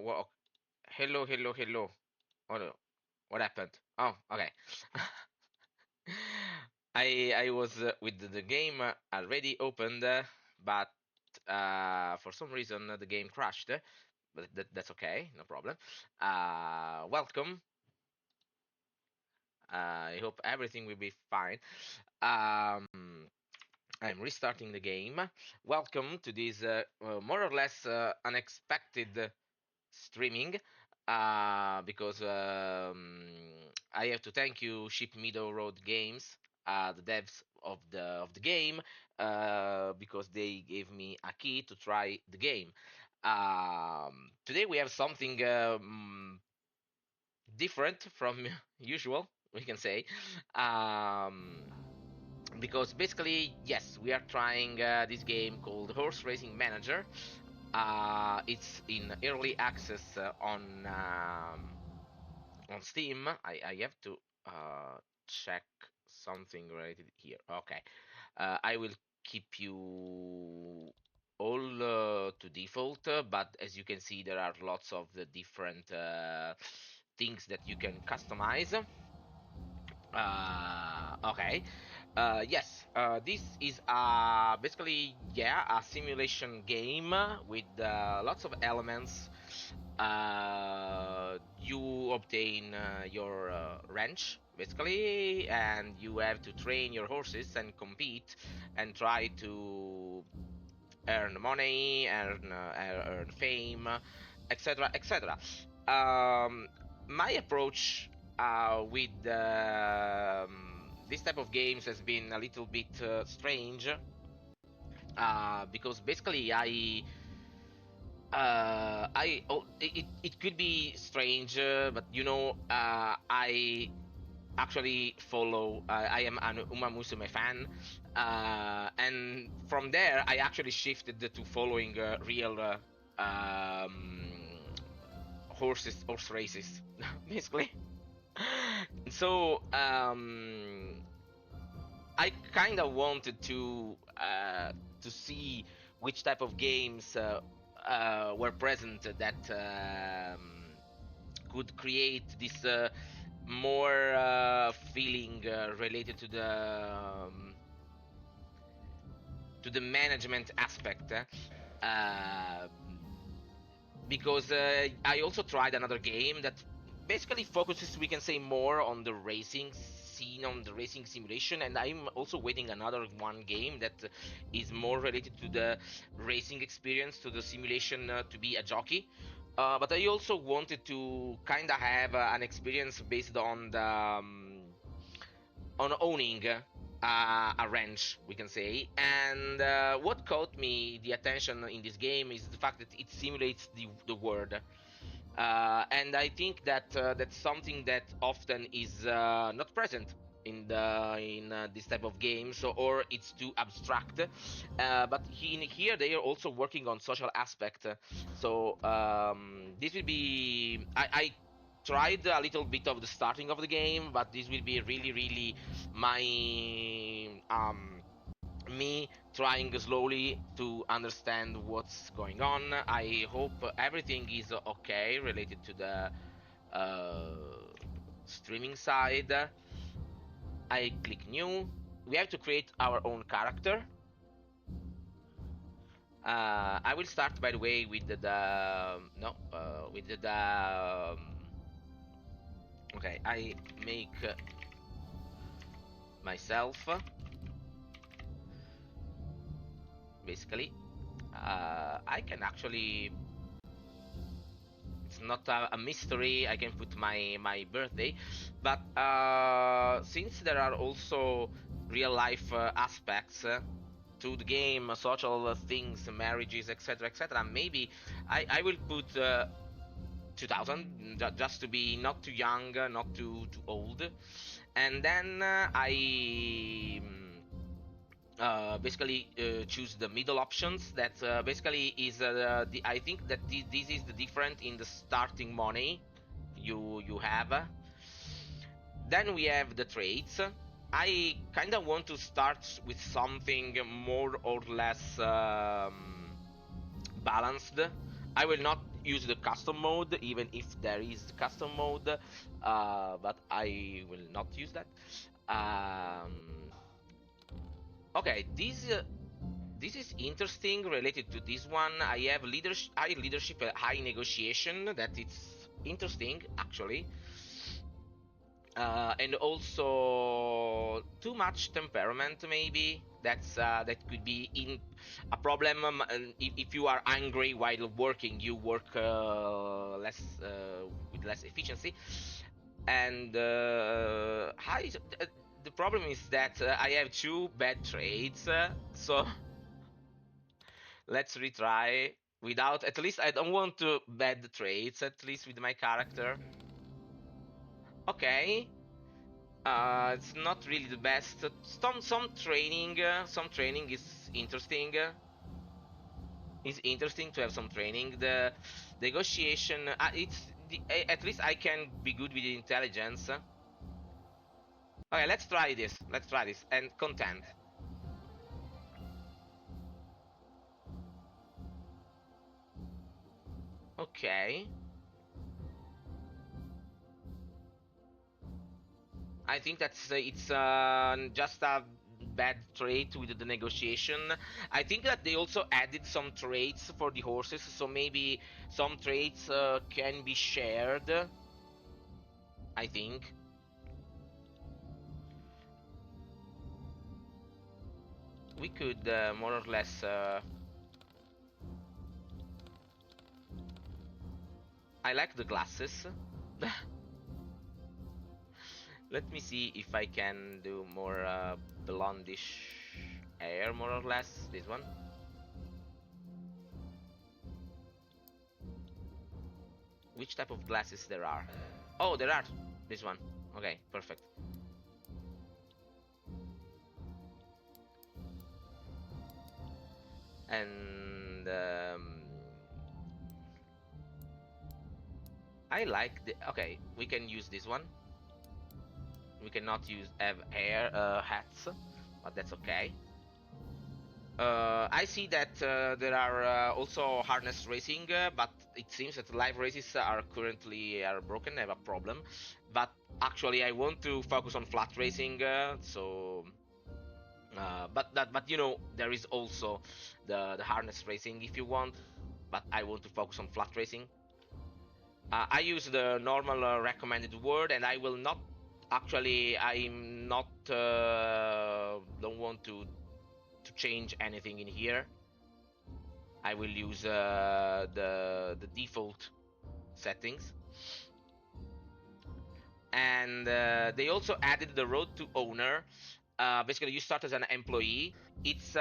Hello, hello, hello. Oh no, what happened? Oh, okay. I was with the game already opened, but for some reason the game crashed. But that's okay, no problem. Welcome. I hope everything will be fine. Um, I'm restarting the game. Welcome to this more or less unexpected streaming because I have to thank you, Ship Meadow Road Games, the devs of the game, because they gave me a key to try the game. Today we have something different from usual, we can say. Because basically, yes, we are trying this game called Horse Racing Manager. It's in early access on Steam. I have to check something related here. Okay, I will keep you all to default, but as you can see, there are lots of the different things that you can customize. Okay. Yes. This is basically a simulation game with lots of elements. You obtain your ranch basically, and you have to train your horses and compete and try to earn money, earn fame, etc., etc. My approach with this type of games has been a little bit strange because basically it could be strange, but I actually follow. I am an Uma Musume fan, and from there I actually shifted to following real horse races, basically. So I kind of wanted to see which type of games were present that could create this more feeling related to the management aspect. Uh, because I also tried another game that basically focuses, we can say, more on the racing scene, on the racing simulation, and I'm also waiting another one game that is more related to the racing experience, to the simulation to be a jockey. But I also wanted to kind of have an experience based on owning a ranch, we can say. And what caught me the attention in this game is the fact that it simulates the world. And I think that that's something that often is not present in this type of games, or it's too abstract. But in here they are also working on social aspect. So this will be I tried a little bit of the starting of the game, but this will be really, really my me trying slowly to understand what's going on. I hope everything is okay related to the streaming side. I click new. We have to create our own character. I will start, by the way, with the no, with the okay. I make myself basically. I can actually. It's not a mystery. I can put my birthday, but since there are also real life aspects to the game, social things, marriages, etc., etc., maybe I will put 2000 just to be not too young, not too old, and then I basically choose the middle options. That basically is I think that this is the difference in the starting money you have. Then we have the traits. I kind of want to start with something more or less balanced. I will not use the custom mode, even if there is the custom mode, but I will not use that. Okay, this is interesting related to this one. I have high leadership, high negotiation. That it's interesting actually. And also too much temperament maybe. That could be in a problem. If you are angry while working, you work less with less efficiency. And the problem is that I have two bad traits, so let's retry without. At least I don't want to bad traits. At least with my character. Okay, it's not really the best. Some training is interesting. It's interesting to have some training. The negotiation, at least I can be good with the intelligence. Okay, let's try this. Let's try this and content. Okay. I think that's it's just a bad trait with the negotiation. I think that they also added some traits for the horses, so maybe some traits can be shared. I think. We could more or less. I like the glasses. Let me see if I can do more blondish hair, more or less. This one. Which type of glasses there are? Oh, there are. This one. Okay, perfect. And I like the. Okay, we can use this one. We cannot have hair hats, but that's okay. I see that there are also harness racing, but it seems that live races are currently broken. Have a problem, but actually I want to focus on flat racing. But you know there is also the harness racing if you want, but I want to focus on flat racing. I use the normal recommended word, and I will not. Actually, I'm not. Don't want to change anything in here. I will use the default settings. And they also added the road to owner. Basically, you start as an employee. It's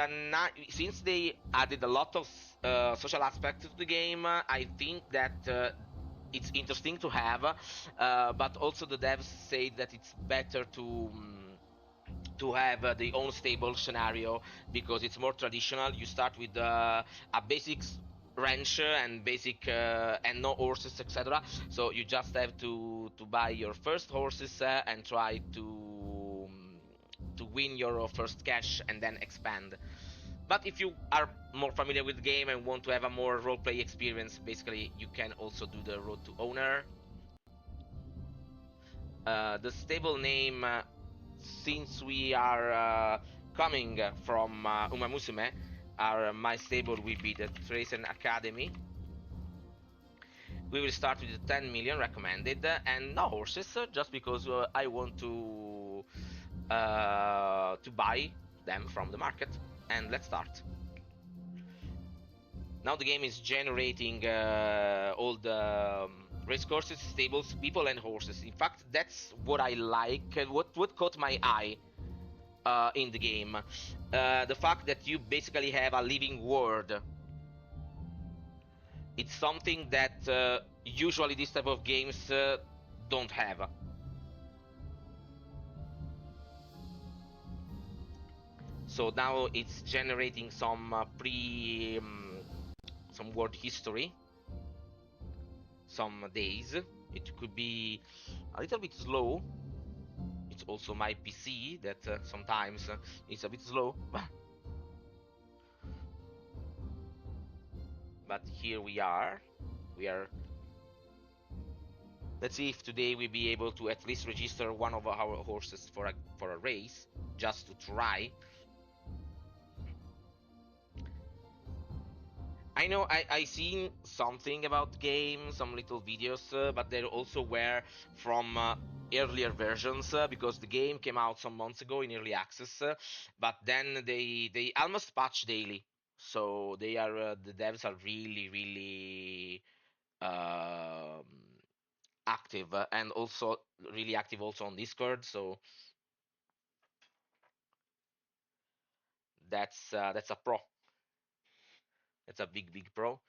since they added a lot of social aspects to the game. I think that it's interesting to have, but also the devs say that it's better to have the own stable scenario because it's more traditional. You start with a basic ranch and basic and no horses, etc. So you just have to buy your first horses and try to win your first cash and then expand. But if you are more familiar with the game and want to have a more roleplay experience, basically you can also do the road to owner. The stable name, since we are coming from Uma Musume, my stable will be the Tracer Academy. We will start with 10 million recommended and no horses, just because I want to buy them from the market. And let's start. Now the game is generating all the race courses, stables, people, and horses. In fact, that's what I like. What caught my eye in the game. The fact that you basically have a living world. It's something that usually this type of games don't have. So now it's generating some some world history, some days. It could be a little bit slow. It's also my PC that sometimes it's a bit slow. But here we are. We are. Let's see if today we be able to at least register one of our horses for a race, just to try. I know I seen something about the game, some little videos, but there also were from earlier versions because the game came out some months ago in early access, but then they almost patch daily, so they are the devs are really um, active and also really active also on Discord. So that's a pro. It's a big pro,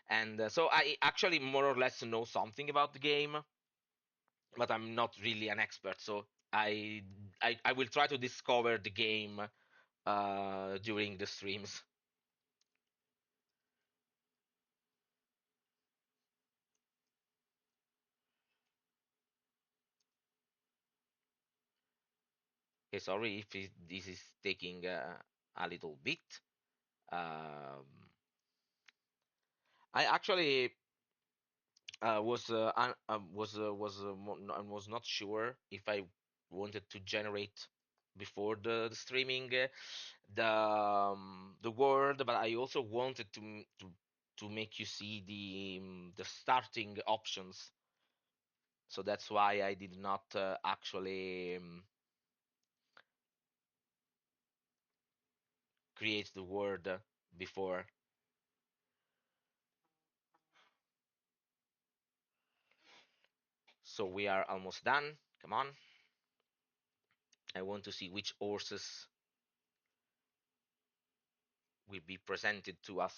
and so I actually more or less know something about the game, but I'm not really an expert. So I will try to discover the game during the streams. Okay, sorry if this is taking a little bit. Um, I actually was not sure if I wanted to generate before the streaming the word, but I also wanted to make you see the starting options. So that's why I did not actually create the word before. So we are almost done. Come on. I want to see which horses will be presented to us.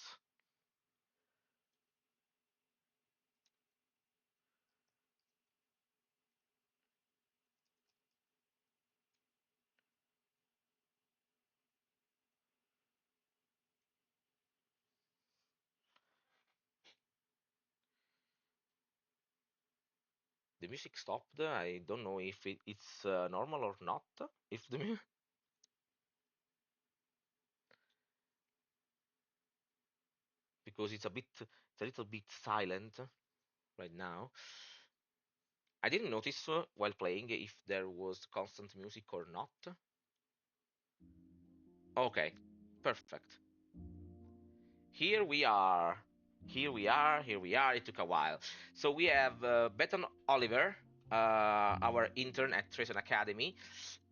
The music stopped. I don't know if it's normal or not. If the because it's a little bit silent right now. I didn't notice while playing if there was constant music or not. Okay, perfect. Here we are. Here we are. Here we are. It took a while. So we have Beton Oliver, our intern at Treason Academy.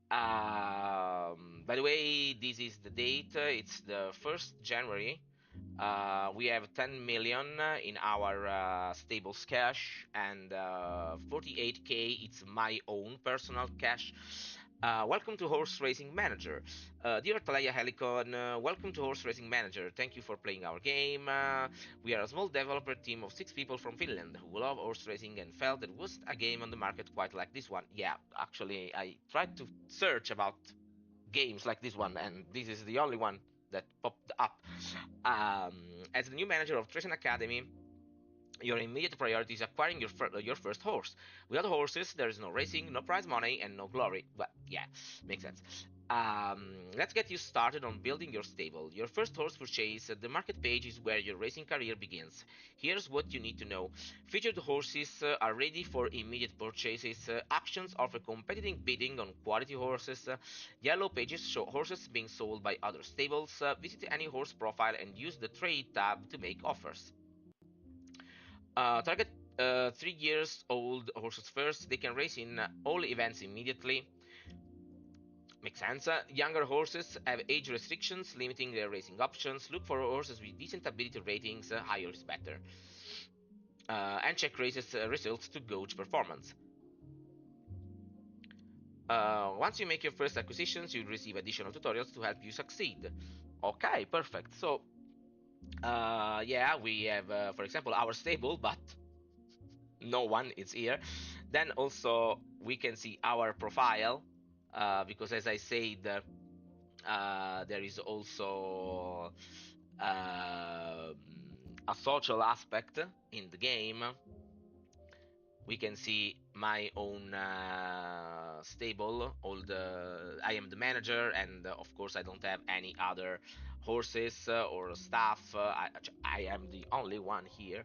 By the way, this is the date. It's the 1st January. We have 10 million in our stables cash, and 48k it's my own personal cash. Welcome to Horse Racing Manager. Dear Talaya Helicon, welcome to Horse Racing Manager. Thank you for playing our game. We are a small developer team of 6 people from Finland who love horse racing and felt there was a game on the market quite like this one. Yeah, actually, I tried to search about games like this one, and this is the only one that popped up. Um, as the new manager of Treason Academy, your immediate priority is acquiring your first horse. Without horses, there is no racing, no prize money, and no glory. Well, yeah, makes sense. Let's get you started on building your stable. Your first horse purchase, the market page is where your racing career begins. Here's what you need to know. Featured horses are ready for immediate purchases. Auctions offer competitive bidding on quality horses. Yellow pages show horses being sold by other stables. Visit any horse profile and use the trade tab to make offers. Target 3 years old horses first. They can race in all events immediately. Makes sense. Younger horses have age restrictions, limiting their racing options. Look for horses with decent ability ratings, higher is better. And check races results to gauge performance. Once you make your first acquisitions, you'll receive additional tutorials to help you succeed. Okay, perfect. So, yeah, we have, for example, our stable, but no one is here. Then also we can see our profile because as I said, there is also um a social aspect in the game. We can see my own stable. All the I am the manager, and of course I don't have any other horses or staff. I am the only one here.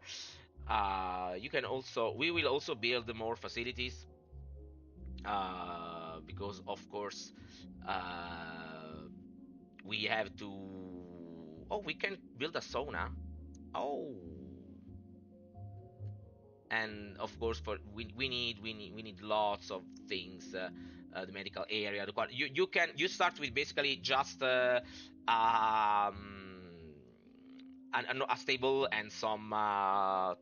You can also, we will also build more facilities, because of course we have to. Oh, we can build a sauna. Oh, and of course for we need lots of things. The medical area, you start with basically just a stable and some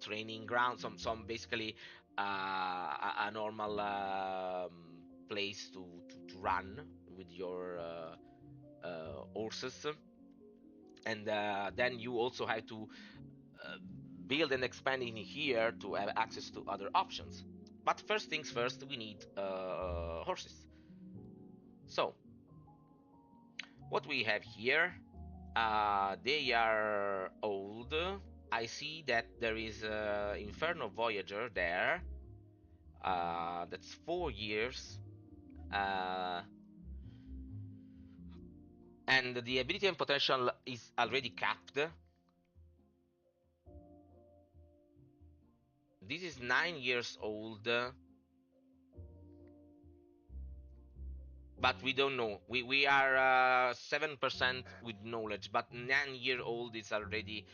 training ground, some basically a normal place to run with your horses, and then you also have to uh, build and expand in here to have access to other options. But first things first, we need horses. So what we have here, they are old. I see that there is Inferno Voyager there. That's 4 years. Uh, and the ability and potential is already capped. This is 9 years old, but we don't know. We are 7% with knowledge, but 9 year old is already.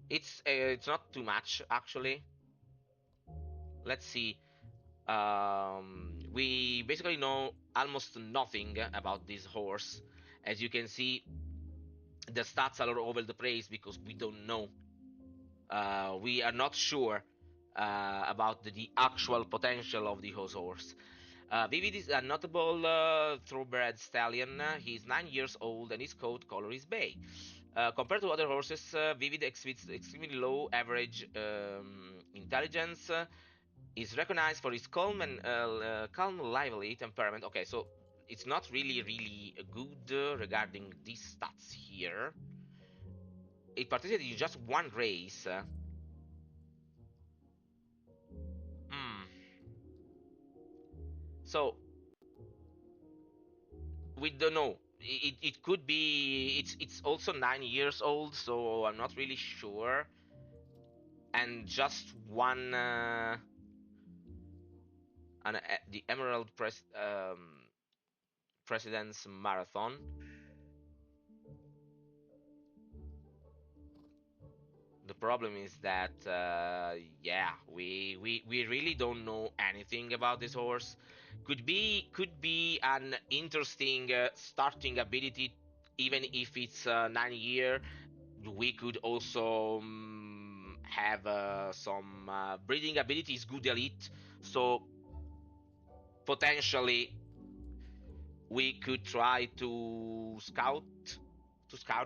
It's not too much actually. Let's see. We basically know almost nothing about this horse. As you can see, the stats are all over the place because we don't know. We are not sure about the actual potential of the horse. Vivid is a notable thoroughbred stallion. He's 9 years old and his coat color is bay. Compared to other horses, Vivid exhibits extremely low average intelligence. Is recognized for his calm, lively temperament. Okay, so it's not really good regarding these stats here. It participated in just one race. Hmm. So we don't know. It could be. It's also 9 years old, so I'm not really sure. And just one, the Emerald President's Marathon. The problem is that yeah, we really don't know anything about this horse. Could be an interesting starting ability, even if it's 9 year. We could also have some breeding abilities, good elite. So potentially we could try to scout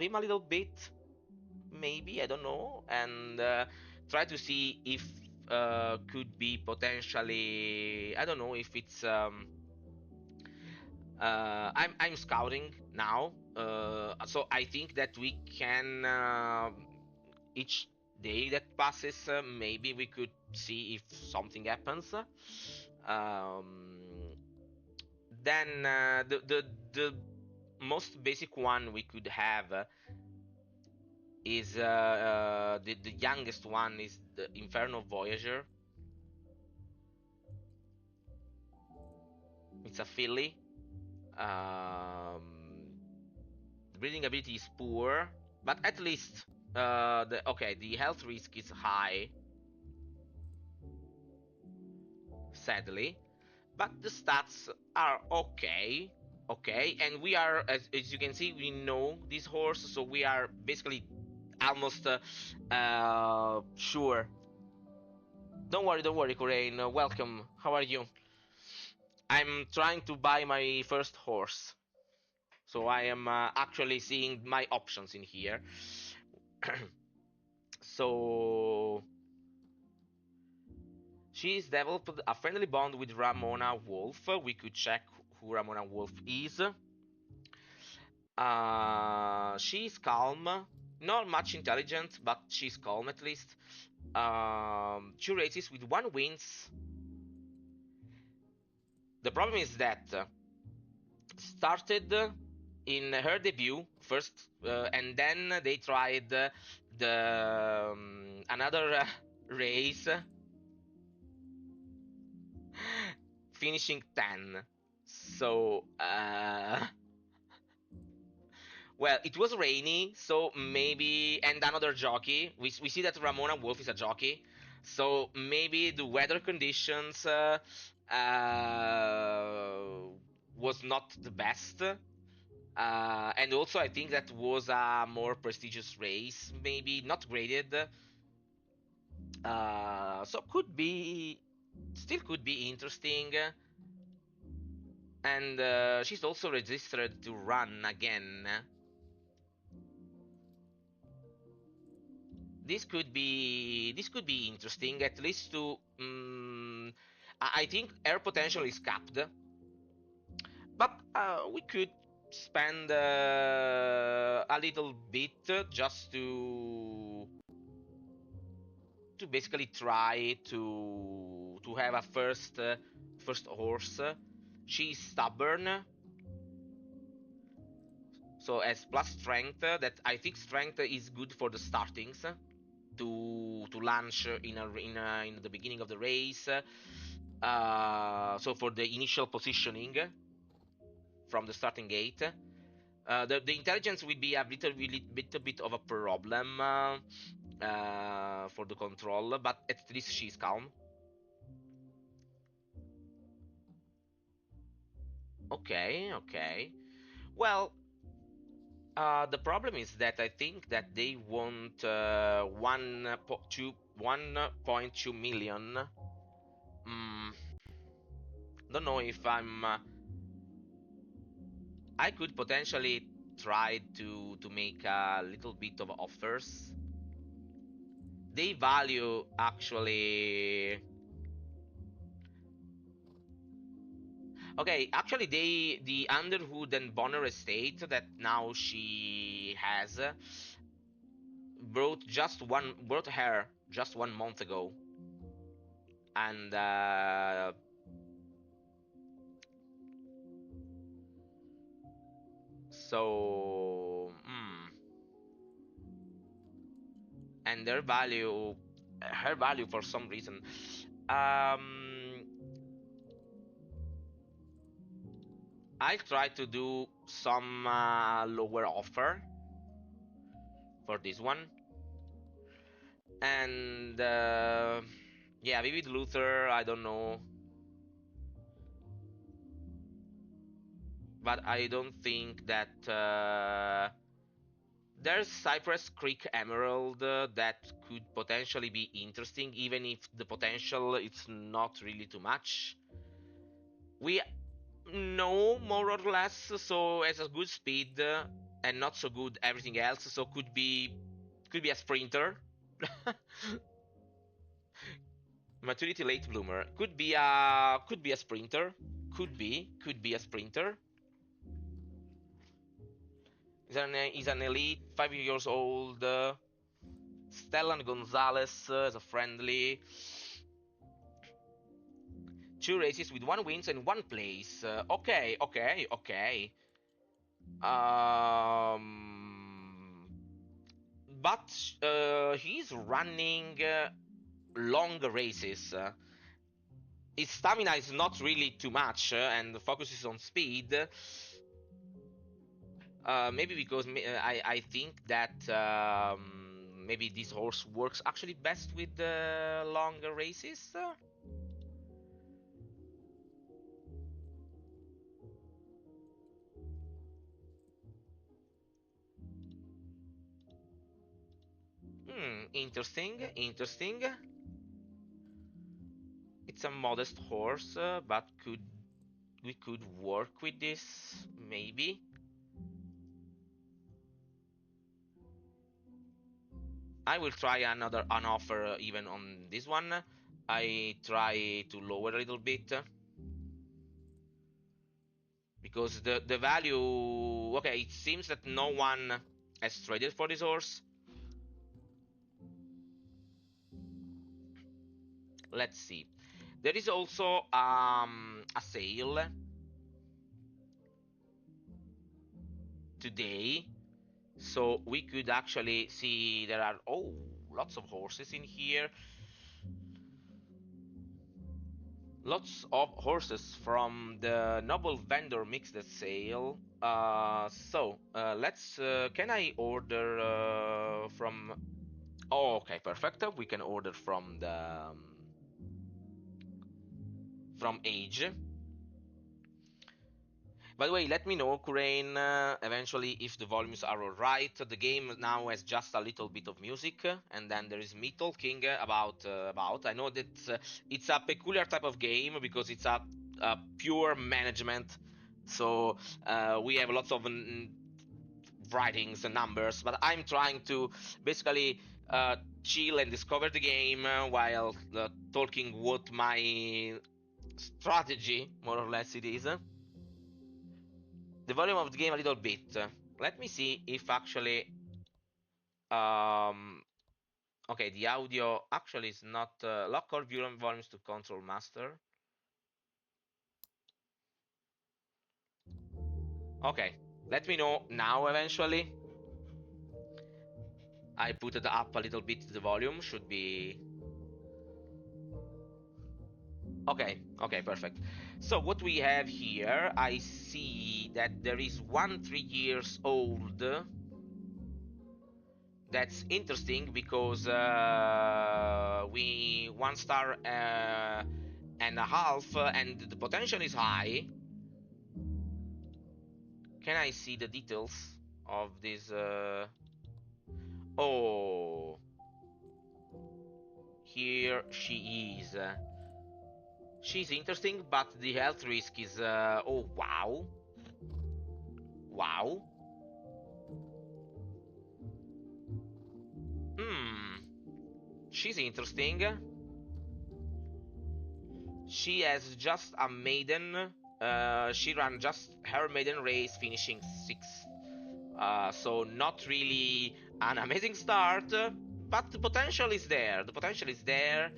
him a little bit, maybe, I don't know, and try to see if could be potentially, I don't know if it's I'm scouting now, so I think that we can each day that passes, maybe we could see if something happens. Um, then the most basic one we could have is the youngest one is the Inferno Voyager. It's a filly. The breeding ability is poor, but at least the health risk is high, sadly, but the stats are okay. Okay, and we are, as you can see, we know this horse, so we are basically almost sure. Don't worry, Corain. Welcome. How are you? I'm trying to buy my first horse, so I am actually seeing my options in here. So she's developed a friendly bond with Ramona Wolf. We could check who Ramona Wolf is. She's calm, not much intelligent, but she's calm at least. Two races with one wins. The problem is that started in her debut first, and then they tried the another race finishing 10. So well, it was rainy, so maybe, and another jockey. We see that Ramona Wolf is a jockey, so maybe the weather conditions was not the best. And also, I think that was a more prestigious race, maybe not graded. So could be, still could be interesting. And she's also registered to run again. This could be interesting, at least to. I think air potential is capped, but we could spend a little bit just to basically try to have a first horse. She's stubborn, so as plus strength. That I think strength is good for the startings to launch in the beginning of the race. So for the initial positioning from the starting gate. The intelligence will be a little bit of a problem for the control, but at least she's calm. Okay, okay. Well, the problem is that I think that they want 1.2 million. Mm, don't know if I could potentially try to make a little bit of offers. They value actually. Okay, actually, the Underwood and Bonner estate that now she has brought her just 1 month ago, and so and her value for some reason. Um, I'll try to do some lower offer for this one, and yeah, maybe Luther. I don't know, but I don't think that there's Cypress Creek Emerald that could potentially be interesting, even if the potential it's not really too much. We know more or less, so as a good speed and not so good everything else. So could be a sprinter. Maturity late bloomer could be a sprinter. Could be a sprinter. Is an elite 5 years old. Stellan Gonzalez as a friendly. 2 races with 1 wins and 1 place. Okay, okay, okay. But he's running long races. His stamina is not really too much, and focuses on speed. Maybe because I think that maybe this horse works actually best with the longer races. Interesting, interesting. It's a modest horse, but we could work with this maybe. I will try an offer even on this one. I try to lower a little bit because the value. Okay, it seems that no one has traded for this horse. Let's see. There is also a sale today So we could actually see there are lots of horses in here. Lots of horses from the Noble Vendor Mixed Sale. Let's. Can I order from? Oh, okay, perfect. We can order from the from Age. By the way, let me know, Kurain, eventually if the volumes are alright. The game now has just a little bit of music, and then there is me talking about. I know that it's a peculiar type of game because it's a pure management. So we have lots of writings and numbers, but I'm trying to basically chill and discover the game while talking what my strategy, more or less, it is. The volume of the game a little bit. Let me see if actually um okay, the audio actually is not lock all volumes to control master. Okay, let me know now eventually. I put it up a little bit, the volume should be okay. Okay, perfect. So what we have here, I see that there is one 3 years old. That's interesting because we 1 star and a half, and the potential is high. Can I see the details of this? Oh, here she is. She's interesting, but the health risk is. Oh, wow. Wow. Hmm. She's interesting. She has just a maiden. She ran just her maiden race, finishing sixth. So not really an amazing start, but the potential is there. The potential is there.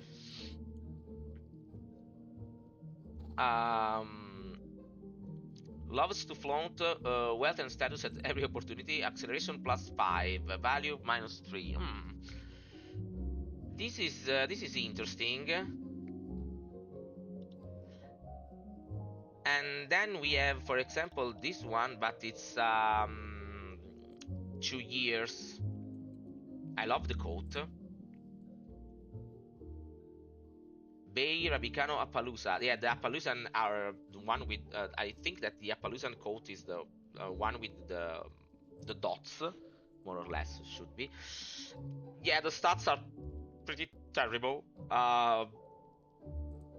Um, Loves to flaunt wealth and status at every opportunity. Acceleration +5, value -3. This is interesting. And then we have, for example, this one, but it's 2 years. I love the coat. Bay, Rabicano, Appaloosa. Yeah, the Appaloosan are the one with. I think that the Appaloosan coat is the one with the dots, more or less should be. Yeah, the stats are pretty terrible.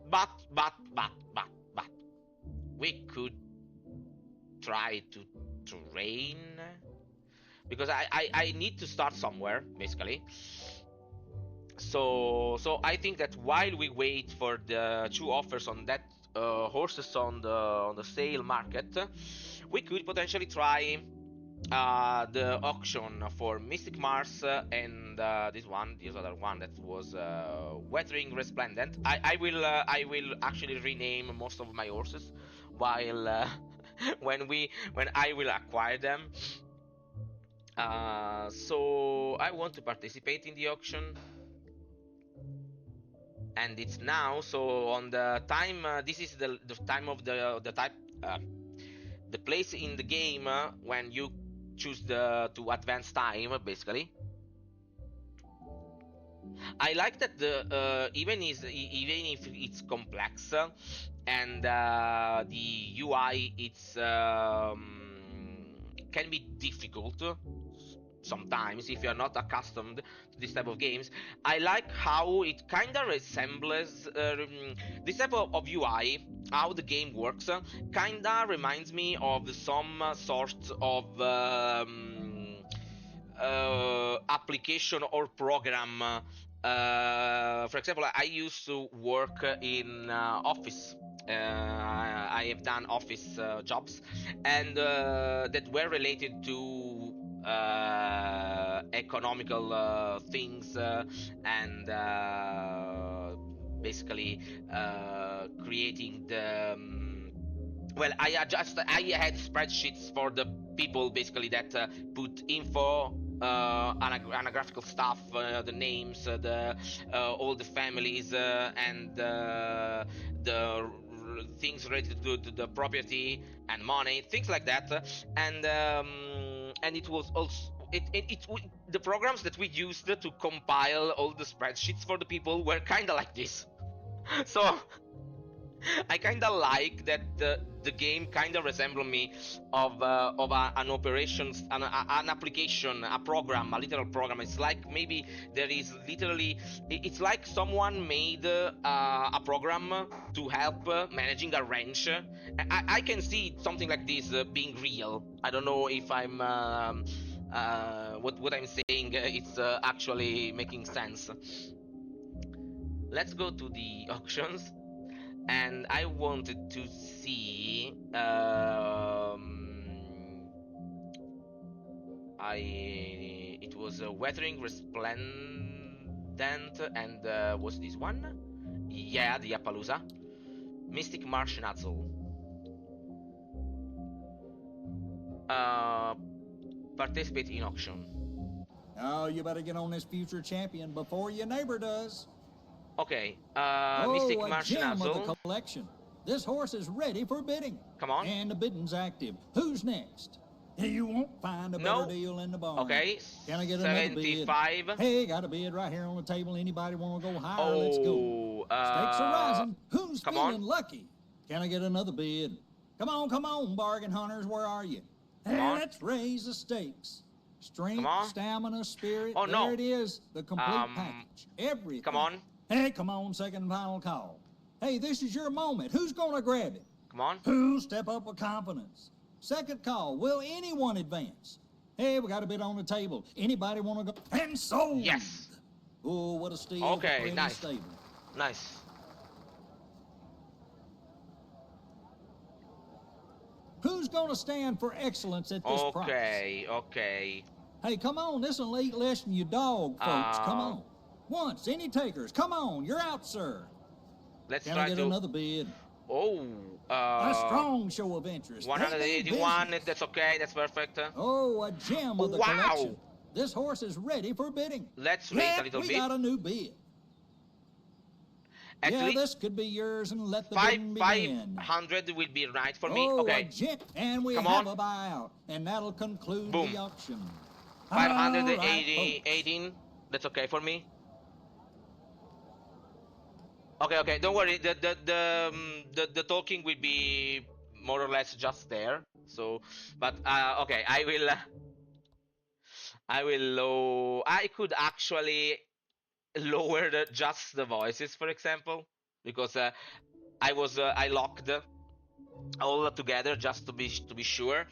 But we could try to train because I need to start somewhere basically. So I think that while we wait for the two offers on that horses on the sale market, we could potentially try the auction for Mystic Mars and this other one that was Weathering Resplendent. I will actually rename most of my horses while when I will acquire them. So I want to participate in the auction, and it's now. So on the time, this is the time of the type, the place in the game when you choose the to advance time, basically. I like that the even if it's complex and the UI it's can be difficult sometimes if you're not accustomed to this type of games. I like how it kind of resembles this type of UI, how the game works. Kind of reminds me of some sort of application or program. For example, I used to work in office. I have done office jobs, and that were related to economical things and basically creating well, I had spreadsheets for the people basically that put info, anagraphical stuff, the names, the all the families, and the things related to the property and money, things like that, and it was also the programs that we used to compile all the spreadsheets for the people were kind of like this. So I kind of like that the game kind of resemble me of an operations, an application, a program, a literal program. It's like maybe there is literally, it's like someone made a program to help managing a ranch. I can see something like this being real. I don't know if I'm what I'm saying. It's actually making sense. Let's go to the auctions, and I wanted to see. It was a Weathering Resplendent, and was this one? Yeah, the Appaloosa. Mystic Marsh Nuzzle. Participate in auction. Oh, you better get on this future champion before your neighbor does. Okay, Oh, Mystic a Marsh gem of Nuzzle. the collection. This horse is ready for bidding. Come on. And the bidding's active. Who's next? You won't find a better deal in the barn. Okay, Can I get another bid? 75. Hey, got a bid right here on the table. Anybody want to go higher? Oh, let's go. Stakes are rising. Who's come feeling on. lucky? Can I get another bid? Come on, bargain hunters. Where are you? Hey, let's raise the stakes. Strength, stamina, spirit. Oh, no. There it is. The complete package. Everything. Come on. Hey, come on, second and final call. Hey, this is your moment. Who's going to grab it? Come on. Who'll step up with confidence? Second call. Will anyone advance? Hey, we got a bid on the table. Anybody want to go? And sold. Yes. Oh, what a steal. Okay, nice. Stable. Nice. Who's going to stand for excellence at this price? Okay. Hey, come on. This will eat less than your dog, folks. Come on. Once. Any takers? Come on. You're out, sir. Let's Can try I get to... another bid? Oh, a strong show of interest. 181, that's okay, that's perfect. Oh, a gem of the collection. This horse is ready for bidding. Let's wait a little bit. We got a new bid. Actually, this could be yours, and let the bidding begin. 500 will be right for me. Oh, okay. And we have a buyout, and that'll conclude the auction. 580, 18. That's okay for me. Okay. Don't worry. The talking will be more or less just there. So, but okay. I could actually lower just the voices, for example, because I locked all together just to be sure.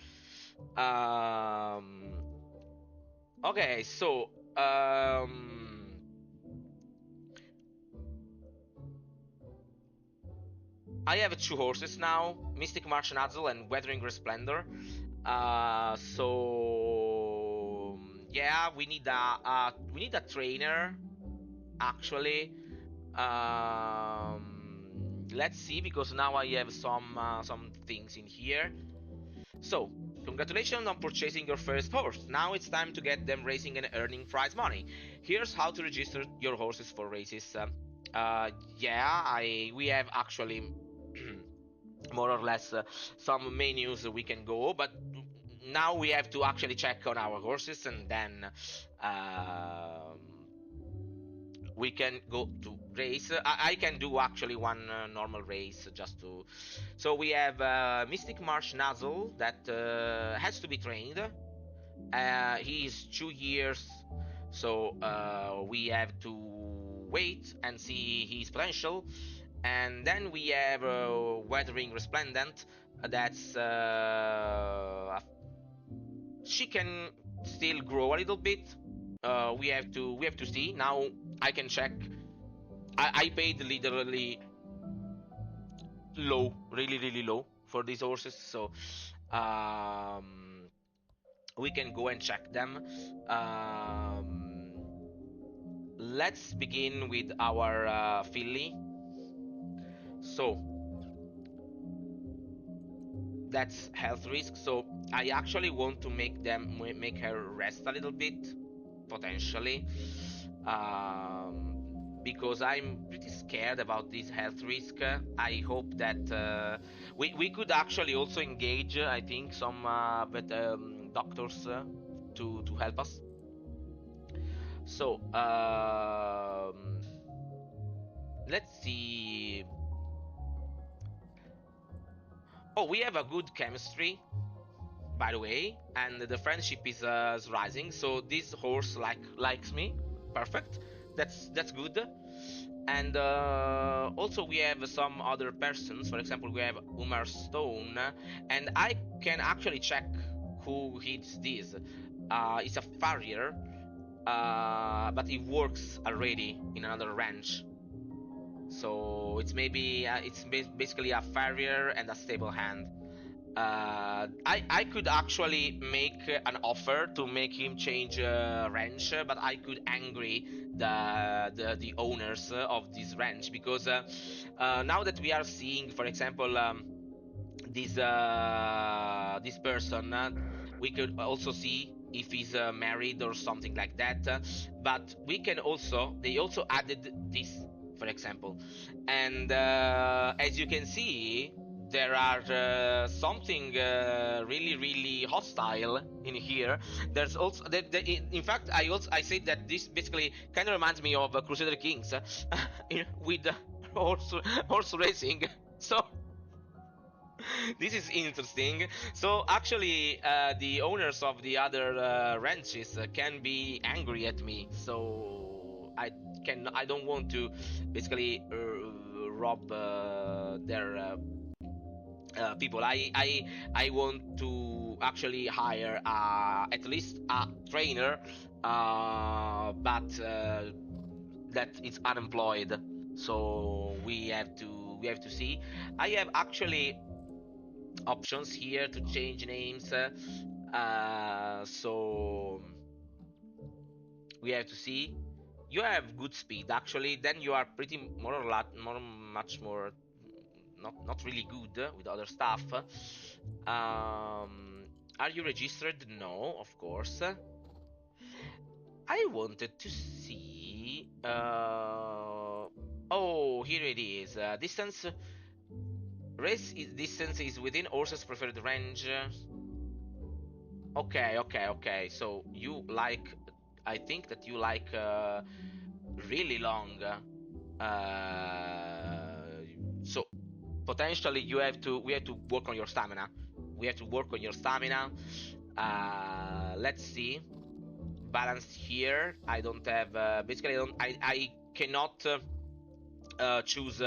Okay, so I have 2 horses now, Mystic Marsh Nuzzle and Weathering Resplendor. So yeah, we need a trainer, actually. Let's see, because now I have some things in here. So, congratulations on purchasing your first horse. Now it's time to get them racing and earning prize money. Here's how to register your horses for races. We have actually more or less some menus we can go, but now we have to actually check on our horses, and then we can go to race. I can do actually one normal race just to... So we have Mystic Marsh Nuzzle that has to be trained. He is 2 years, so we have to wait and see his potential. And then we have Weathering Resplendent. That's she can still grow a little bit. We have to see. Now I can check. I paid literally low, really low for these horses, so we can go and check them. Let's begin with our filly. So that's health risk. So I actually want to make her rest a little bit, potentially, because I'm pretty scared about this health risk. I hope that we could actually also engage, I think, some doctors to help us. So let's see. Oh, we have a good chemistry, by the way, and the friendship is rising. So this horse likes me. Perfect. That's good. And also we have some other persons. For example, we have Umar Stone, and I can actually check who hits this. It's a farrier, but it works already in another ranch. So it's maybe it's basically a farrier and a stable hand. I could actually make an offer to make him change ranch, but I could angry the owners of this ranch, because now that we are seeing, for example, this person, we could also see if he's married or something like that. But we can also, they also added this, for example, and as you can see, there are something really hostile in here. There's also in fact, I said that this basically kind of reminds me of Crusader Kings with horse racing. So this is interesting. So actually, the owners of the other ranches can be angry at me. So I don't want to basically rob their people. I want to actually hire at least a trainer, but that is unemployed. So we have to see. I have actually options here to change names. So we have to see. You have good speed actually. Then you are pretty much more not really good with other stuff. Are you registered? No, of course. I wanted to see. Oh, here it is. Distance. Distance is within horse's preferred range. Okay. So you like, I think that you like really long. So potentially we have to work on your stamina. We have to work on your stamina. Let's see. Balance here. I don't have. Basically, I cannot choose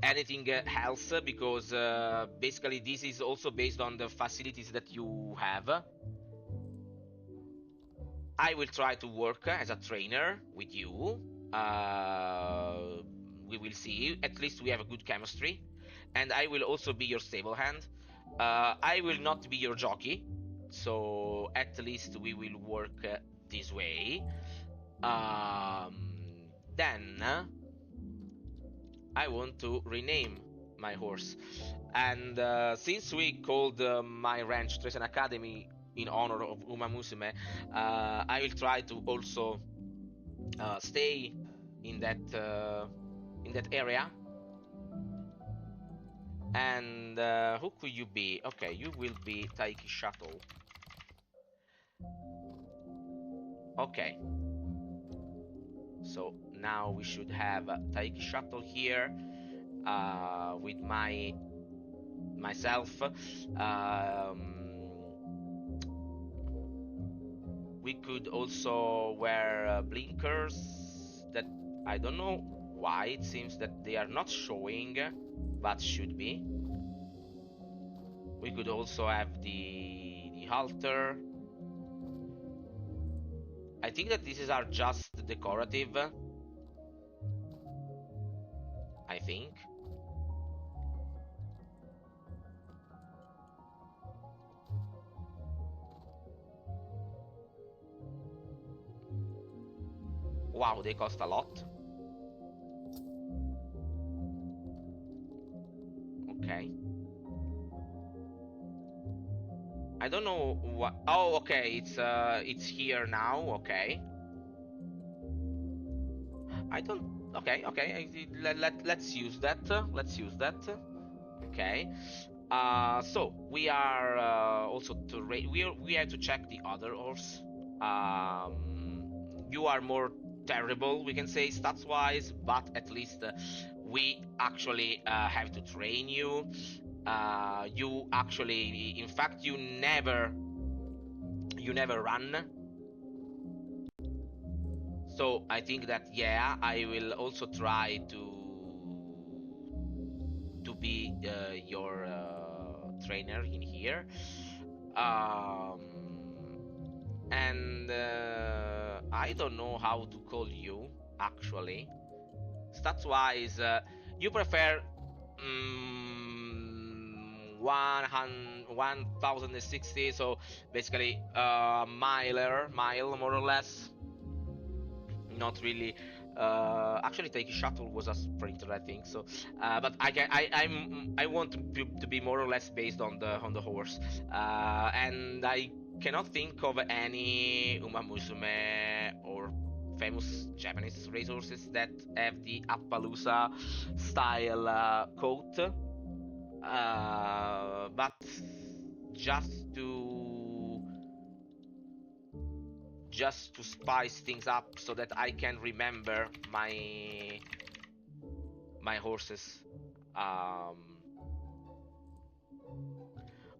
anything else, because basically this is also based on the facilities that you have. I will try to work as a trainer with you. We will see. At least we have a good chemistry. And I will also be your stable hand. I will not be your jockey. So at least we will work this way. Then I want to rename my horse. And since we called my ranch Tresan Academy in honor of Uma Musume, I will try to also stay in that area. And who could you be? Okay, you will be Taiki Shuttle. Okay. So now we should have Taiki Shuttle here with myself. We could also wear blinkers that I don't know why it seems that they are not showing, but should be. We could also have the halter. I think that these are just decorative. I think. Wow, they cost a lot. Okay. I don't know what. Oh, okay. It's here now. Okay. I don't. Okay. Okay. Let's use that. Let's use that. Okay. So we are also we have to check the other horse. You are more terrible, we can say, stats wise, but at least we actually have to train you. You actually, in fact, you never run. So I think that, yeah, I will also try to be your trainer in here. And I don't know how to call you actually. Stats wise, you prefer 1060, so basically mile more or less. Not really. Actually, taking shuttle was a sprinter, I think. So, but I want to be more or less based on the horse, and I cannot think of any Uma Musume or famous Japanese racehorses that have the Appaloosa style coat. But just to spice things up so that I can remember my horses.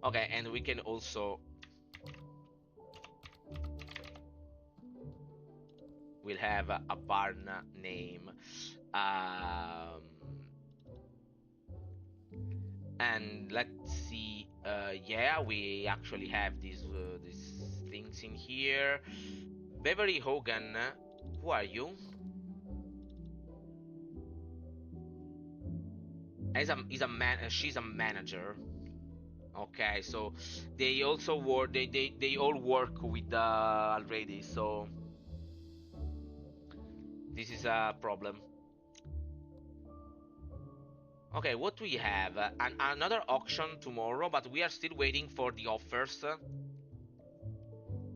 Okay, and we can also we'll have a barn name. And let's see. Yeah, we actually have these things in here. Beverly Hogan, who are you? She's a manager. Okay, so they also work. They all work with already. So this is a problem. Okay, what do we have? Another auction tomorrow, but we are still waiting for the offers.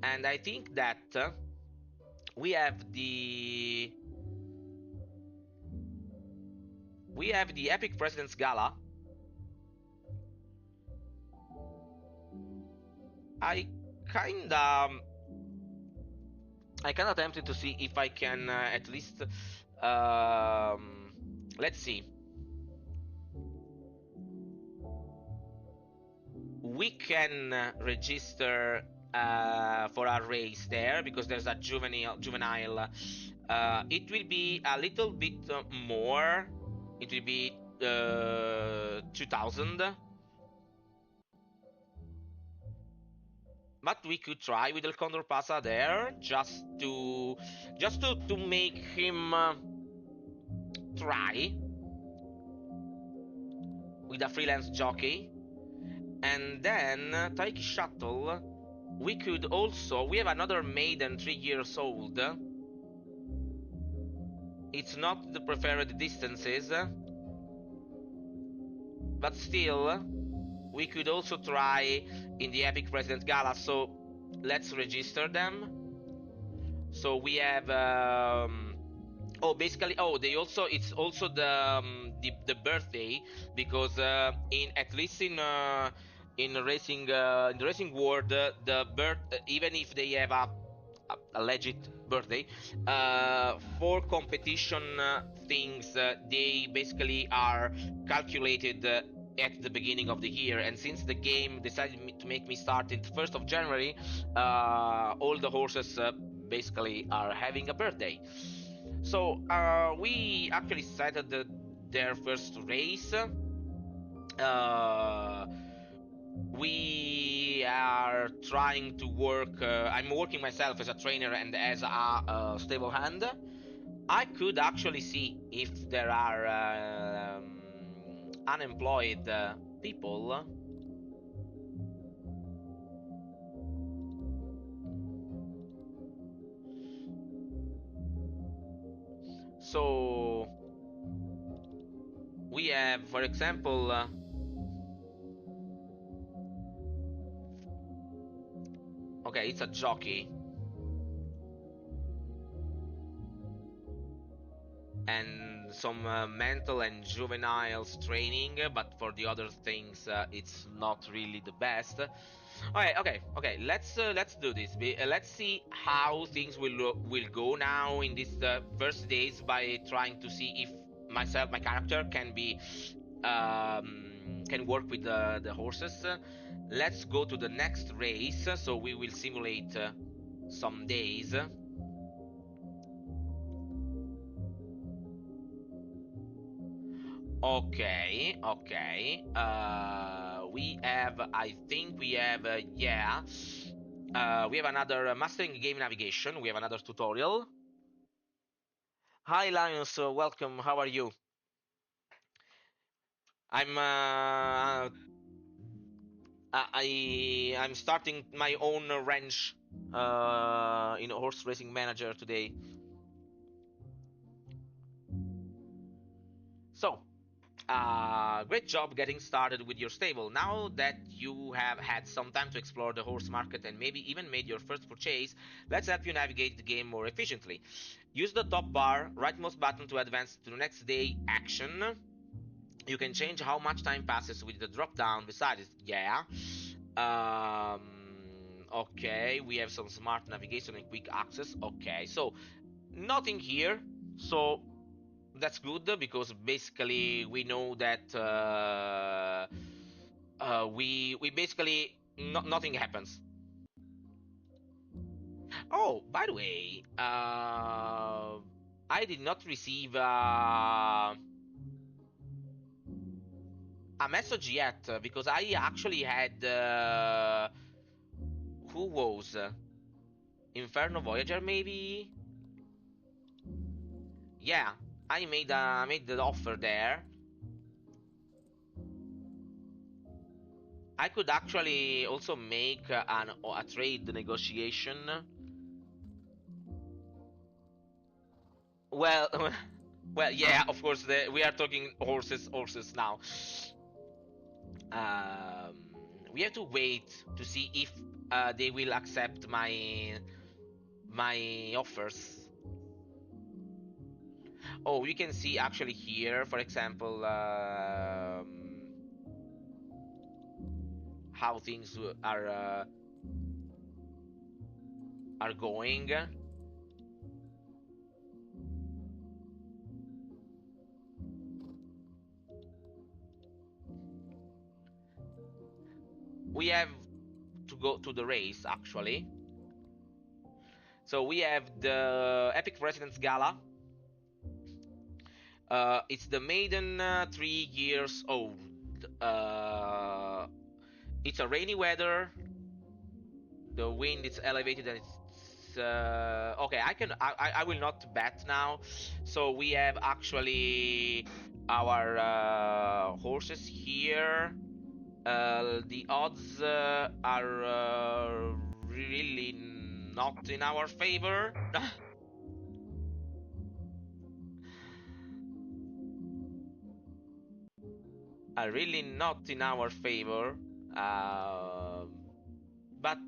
And I think that we have the Epic President's Gala. I kinda tempted to see if I can at least let's see. We can register for a race there because there's a juvenile. It will be a little bit more. It will be 2,000. But we could try with El Condor Pasa there just to make him try with a freelance jockey. And then Taiki Shuttle, we could also, we have another maiden 3 years old. It's not the preferred distances, but still we could also try in the Epic President Gala. So let's register them. So we have they also, it's also the birthday, because in the racing world, the birth, even if they have a legit birthday, for competition things, they basically are calculated at the beginning of the year. And since the game decided to make me start in the 1st of January, all the horses basically are having a birthday. So we actually started their first race. We are trying to work. I'm working myself as a trainer and as a stable hand. I could actually see if there are unemployed people. So we have, for example, Okay, it's a jockey. And some mental and juvenile training, but for the other things, it's not really the best. Okay. Let's do this. Let's see how things will go now in these first days by trying to see if my character can be can work with the horses. Let's go to the next race. So we will simulate some days. Okay. We have, I think we have, yeah. We have another mastering game navigation. We have another tutorial. Hi, Linus. Welcome. How are you? I'm starting my own ranch in Horse Racing Manager today. So, great job getting started with your stable. Now that you have had some time to explore the horse market and maybe even made your first purchase, let's help you navigate the game more efficiently. Use the top bar, rightmost button to advance to the next day action. You can change how much time passes with the drop down beside it. Yeah. Okay, we have some smart navigation and quick access. Okay, so nothing here. So that's good because basically we know that we basically nothing happens. Oh, by the way, I did not receive a message yet because I actually had who was Inferno Voyager maybe. Yeah, I made the offer there. I could actually also make a trade negotiation. Well, well, yeah, of course. We are talking horses now. Um, we have to wait to see if they will accept my offers. Oh, you can see actually here, for example, how things are going. We have to go to the race actually. So we have the Epic President's Gala. It's the maiden 3 years old. It's a rainy weather. The wind is elevated and it's okay. I will not bet now. So we have actually our horses here. The odds are really not in our favor. Are really not in our favor. But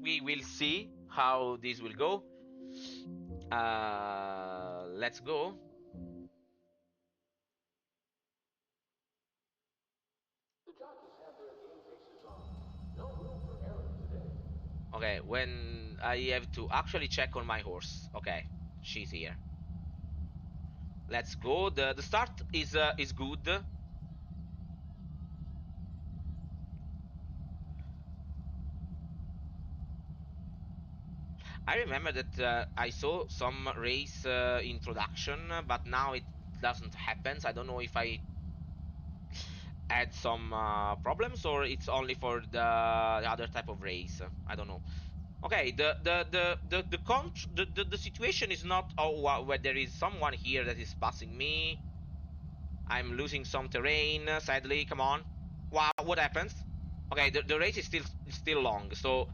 we will see how this will go. Let's go. Okay, when I have to actually check on my horse. Okay, she's here. Let's go. The start is good. I remember that I saw some race introduction, but now it doesn't happen. So I don't know if I had some problems or it's only for the other type of race. I don't know. Okay, the situation is not where there is someone here that is passing me. I'm losing some terrain, sadly. Come on. Wow, what happens? Okay, the race is still long, so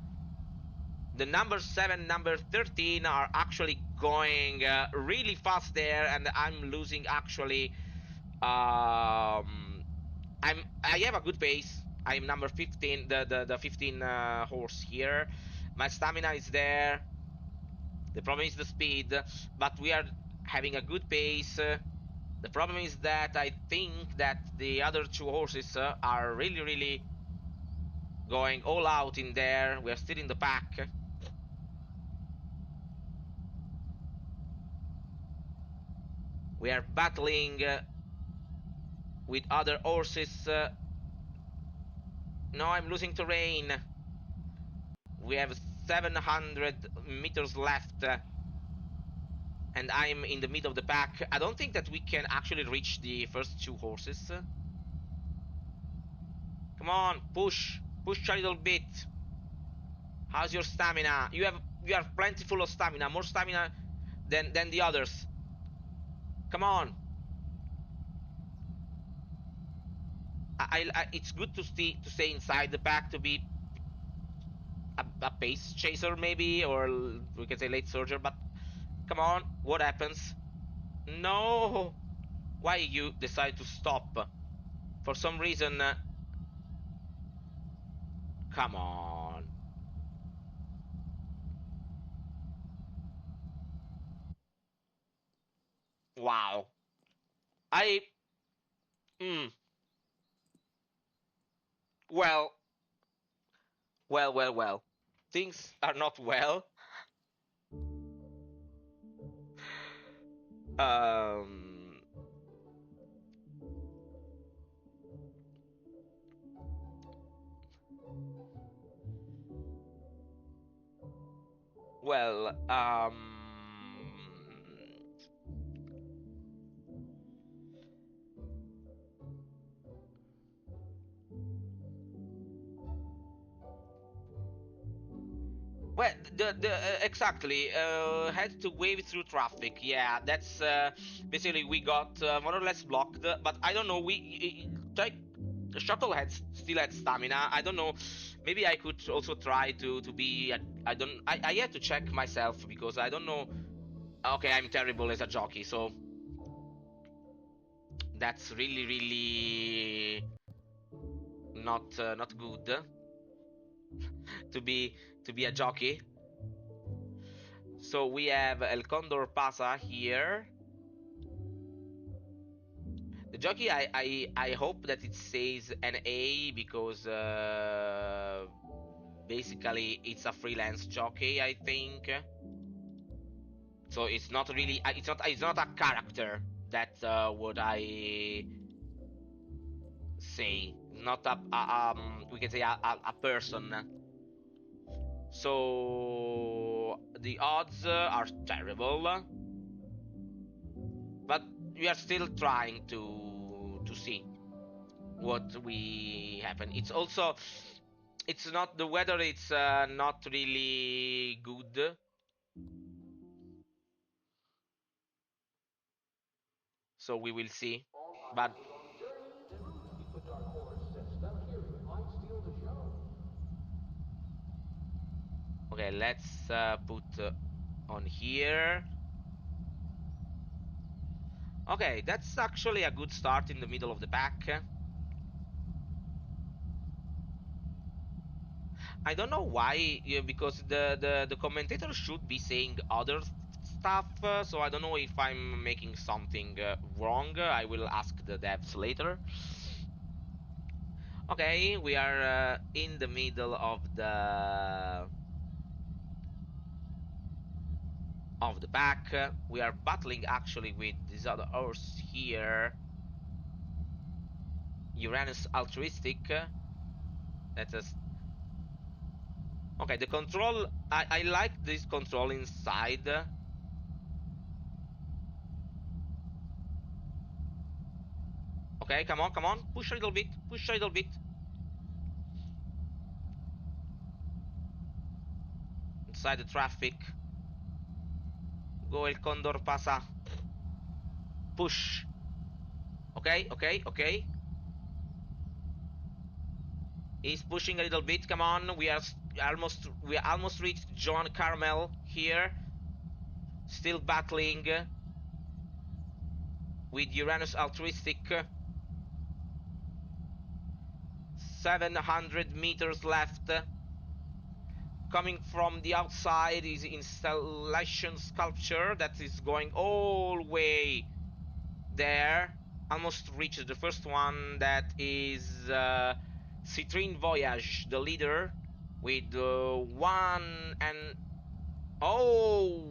the number 7, number 13 are actually going really fast there, and I'm losing actually. I have a good pace. I'm number 15, the 15 horse here. My stamina is there. The problem is the speed, but we are having a good pace. The problem is that I think that the other two horses are really going all out in there. We are still in the pack. We are battling with other horses. No, I'm losing terrain. We have 700 meters left. And I'm in the middle of the pack. I don't think that we can actually reach the first two horses. Come on, push a little bit. How's your stamina? You are plentiful of stamina, more stamina than the others. Come on. It's good to stay inside the pack, to be a pace chaser maybe, or we can say late surger. But come on, what happens? No, why you decide to stop? For some reason. Come on. Wow. I. Mm, well, well. Things are not well. Um. Well. Well, the exactly had to wave through traffic. Yeah, that's basically we got more or less blocked. But I don't know. The shuttle still had stamina. I don't know. Maybe I could also try to be. I don't. I had to check myself because I don't know. Okay, I'm terrible as a jockey, so that's really not good to be a jockey. So we have El Condor Pasa here. The jockey, I hope that it says NA because basically it's a freelance jockey, I think. So it's not really, it's not a character. That's what I say. Not we can say a person. So the odds are terrible, but we are still trying to see what we happen. It's also, it's not the weather. It's not really good. So we will see. But okay, let's put on here. Okay, that's actually a good start in the middle of the pack. I don't know why, because the commentator should be saying other stuff, so I don't know if I'm making something wrong. I will ask the devs later. Okay, we are in the middle of the pack. We are battling actually with this other horse here, Uranus Altruistic. Let us. Okay, the control. I like this control inside. Okay, come on, push a little bit, inside the traffic. Go El Condor Pasa. Push. Okay. He's pushing a little bit. Come on, we almost reached John Carmel here. Still battling with Uranus Altruistic. 700 meters left. coming from the outside is installation sculpture that is going all the way there. Almost reached the first one, that is Citrine Voyage, the leader, with 1 and oh,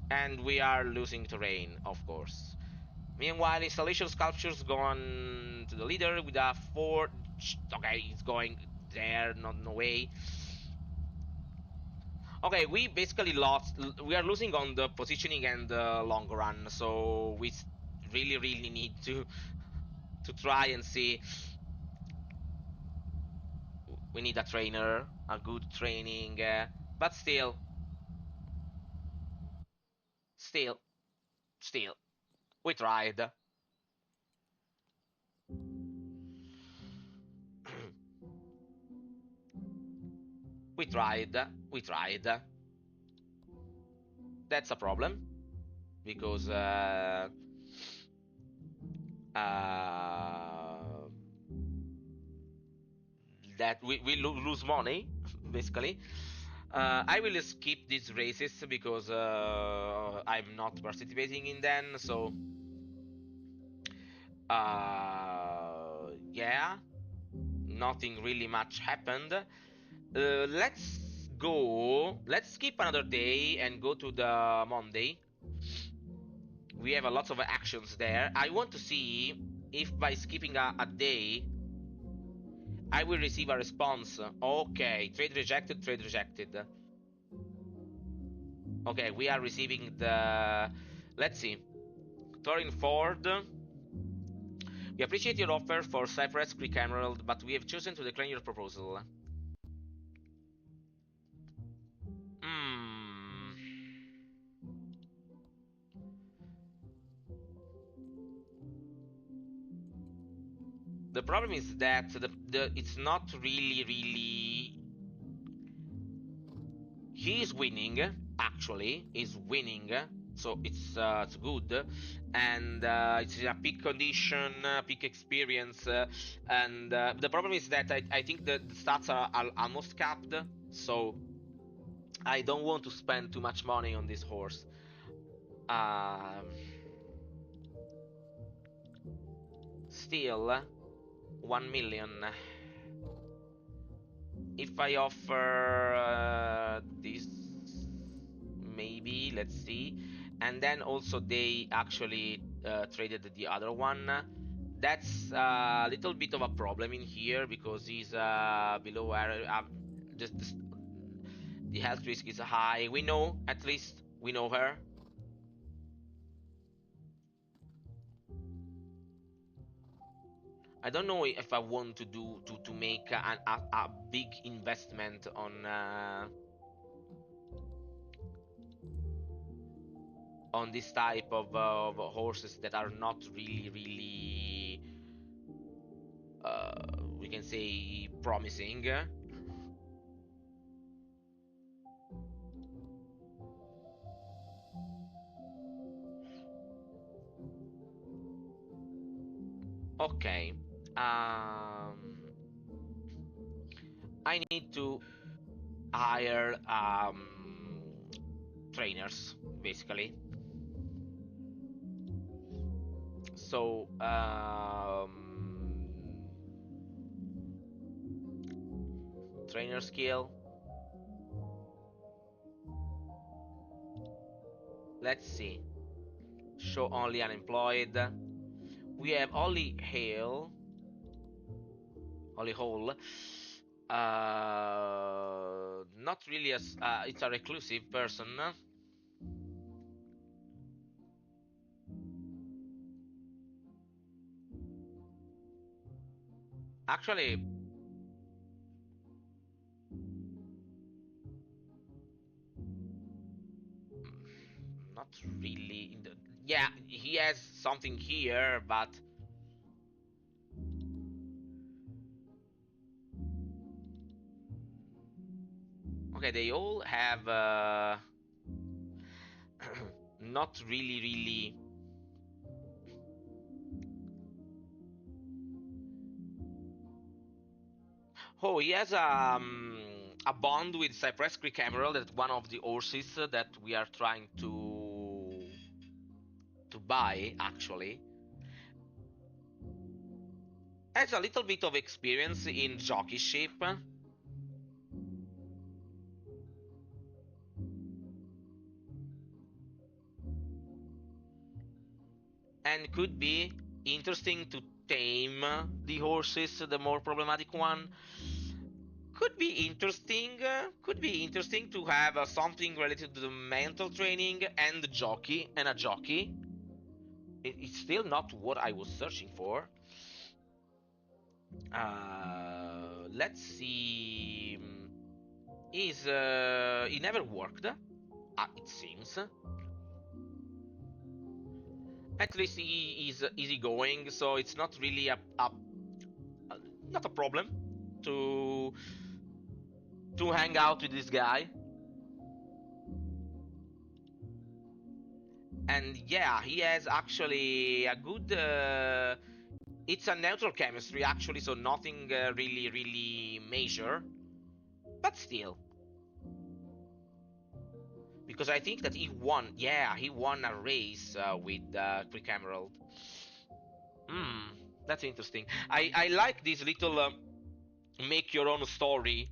and we are losing terrain, of course. Meanwhile, installation sculptures go on to the leader with a 4. Okay, it's going there, no way. Okay, we basically lost. We are losing on the positioning and the long run, so we really need to try and see. We need a trainer, a good training, but still, we tried. we tried. That's a problem because that we lose money basically. I will skip these races because I'm not participating in them. So yeah, nothing really much happened. Let's go. Let's skip another day and go to the Monday. We have a lot of actions there. I want to see if by skipping a day I will receive a response. Okay, trade rejected, trade rejected. Okay, we are receiving the... Let's see. Thorin Ford. We appreciate your offer for Cypress Creek Emerald, but we have chosen to decline your proposal. The problem is that it's not really... He is winning, actually, is winning, so it's good, and it's in a peak condition, peak experience, and the problem is that I think the stats are almost capped, so I don't want to spend too much money on this horse. Still, 1 million. If I offer this, maybe, let's see. And then also they actually traded the other one. That's a little bit of a problem in here because he's below where the health risk is high. We know, at least we know her. I don't know if I want to do to make a big investment on this type of horses that are not really we can say promising. Okay. I need to hire trainers basically. So trainer skill. Let's see. Show only unemployed. We have only Hale. Only Hole. Not really as it's a reclusive person. Actually, not really. Yeah, he has something here, but okay, they all have not really. Oh, he has a bond with Cypress Creek Emerald, that one of the horses that we are trying to buy, actually. Has a little bit of experience in jockeyship. And could be interesting to tame the horses, the more problematic one. Could be interesting to have something related to the mental training and a jockey. It's still not what I was searching for. Let's see. It never worked, it seems. At least he is easygoing, so it's not really not a problem to hang out with this guy. And yeah, he has actually a good. It's a neutral chemistry actually, so nothing really major, but still. Because I think that he won. Yeah, he won a race with Creek Emerald. That's interesting. I like this little make your own story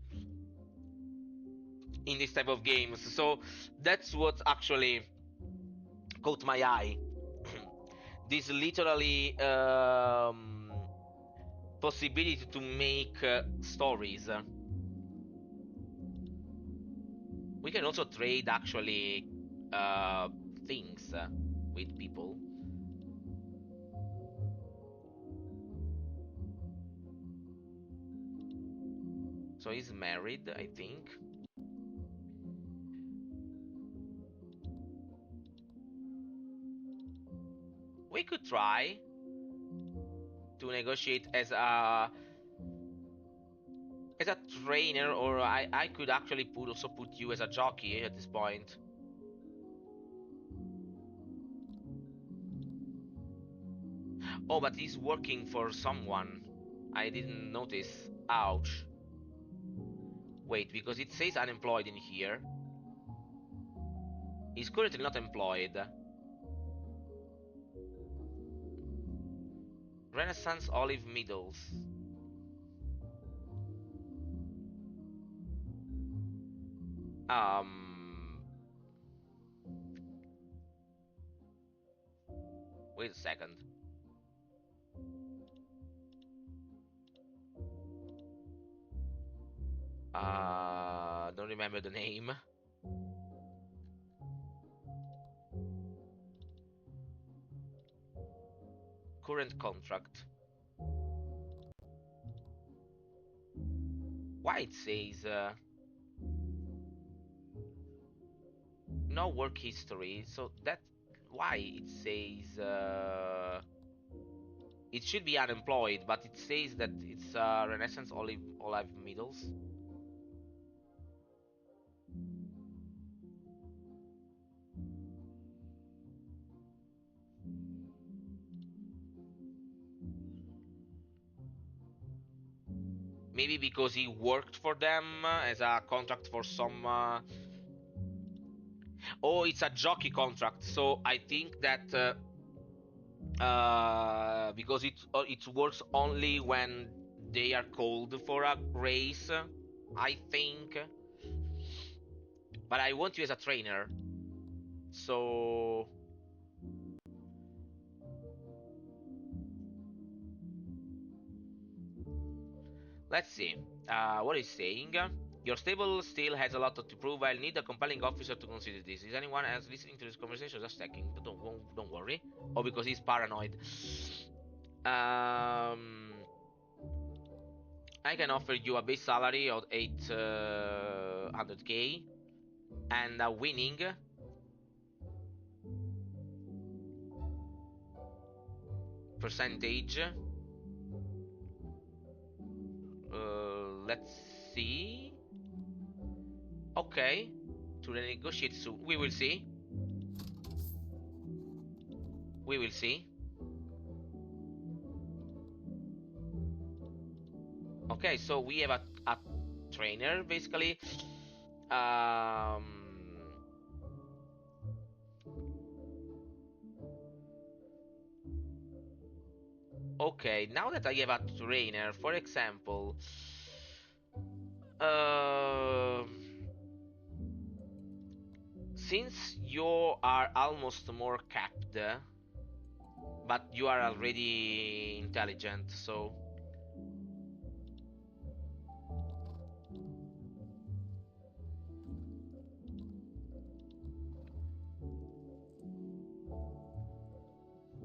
in this type of games. So that's what actually caught my eye. This literally possibility to make stories. We can also trade actually things with people. So he's married, I think. We could try to negotiate as a trainer, or I could actually also put you as a jockey at this point. Oh, but he's working for someone. I didn't notice. Ouch. Wait, because it says unemployed in here. He's currently not employed. Renaissance Olive Meadows. Wait a second. Don't remember the name. Current contract. Why it says no work history? So that why it says it should be unemployed, but it says that it's Renaissance Olive Meadows. Maybe because he worked for them as a contract for some. Oh, it's a jockey contract. So I think that because it works only when they are called for a race, I think. But I want you as a trainer. So let's see what he's saying. Your stable still has a lot to prove. I'll need a compelling officer to consider this. Is anyone else listening to this conversation? Just checking. Don't worry. Oh, because he's paranoid. I can offer you a base salary of 800k and a winning percentage. Let's see. Okay, to renegotiate soon. We will see. Okay, so we have a trainer, basically. Okay, now that I have a trainer, for example, since you are almost more capped, but you are already intelligent, so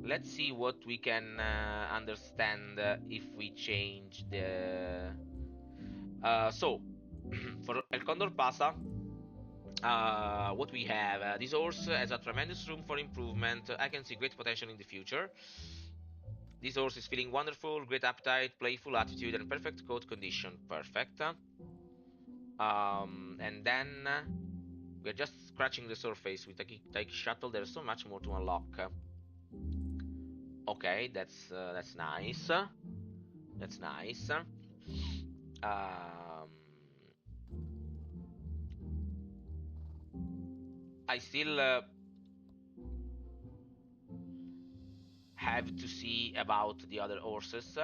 let's see what we can understand if we change the so for El Condor Pasa, what we have, this horse has a tremendous room for improvement. I can see great potential in the future. This horse is feeling wonderful, great appetite, playful attitude, and perfect coat condition. Perfect. And then we're just scratching the surface with Taiki Shuttle. There's so much more to unlock. Okay, that's nice. That's nice. I still have to see about the other horses.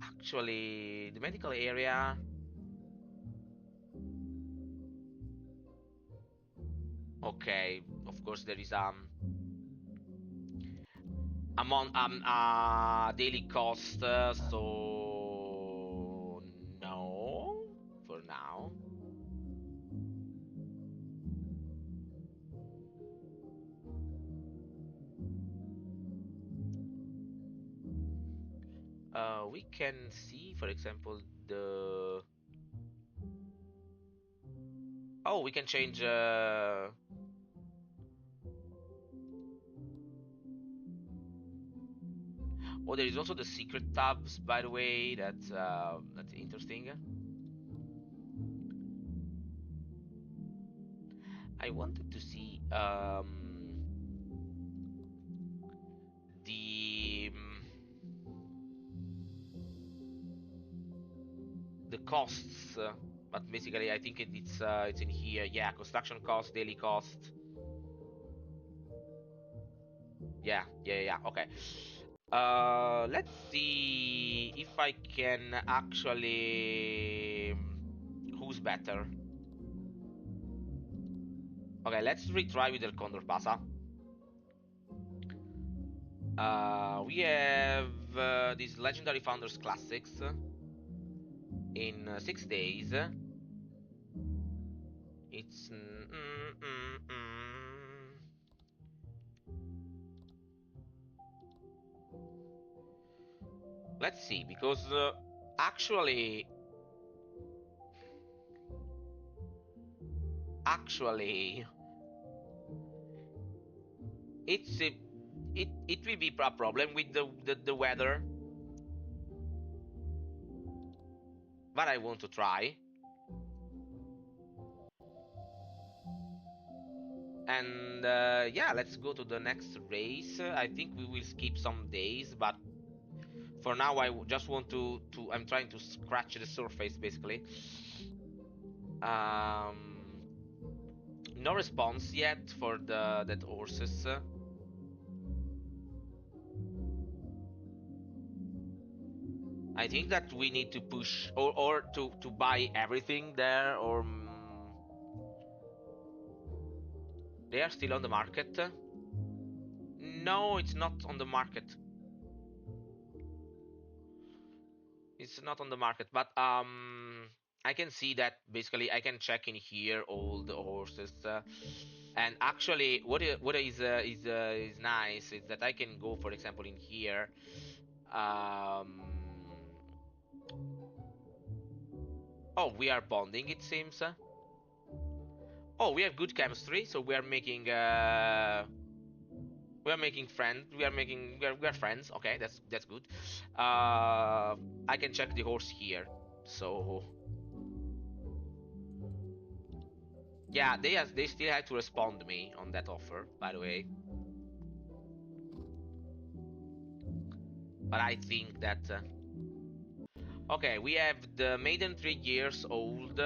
Actually, the medical area. Okay, of course there is daily cost, so no for now. We can see, for example, we can change. Oh, there is also the secret tabs, by the way. That's interesting. I wanted to see the costs, but basically I think it's in here. Yeah, construction cost, daily cost. Yeah. Okay. Let's see if I can actually. Who's better? Okay, let's retry with El Condor Pasa. We have these Legendary Founders Classics in 6 days. It's let's see, because actually it will be a problem with the weather, but I want to try. And yeah, let's go to the next race. I think we will skip some days, but for now I just want to I'm trying to scratch the surface, basically. No response yet for that horses. I think that we need to push or to buy everything there, or they are still on the market. No, it's not on the market. It's not on the market, but I can see that basically I can check in here all the horses, and actually what is nice is that I can go, for example, in here. Oh, we are bonding, it seems. Oh, we have good chemistry, so we are making friends. We are friends. Okay, that's good. I can check the horse here. So yeah, they still have to respond to me on that offer, by the way. But I think that Okay, we have the maiden 3 years old.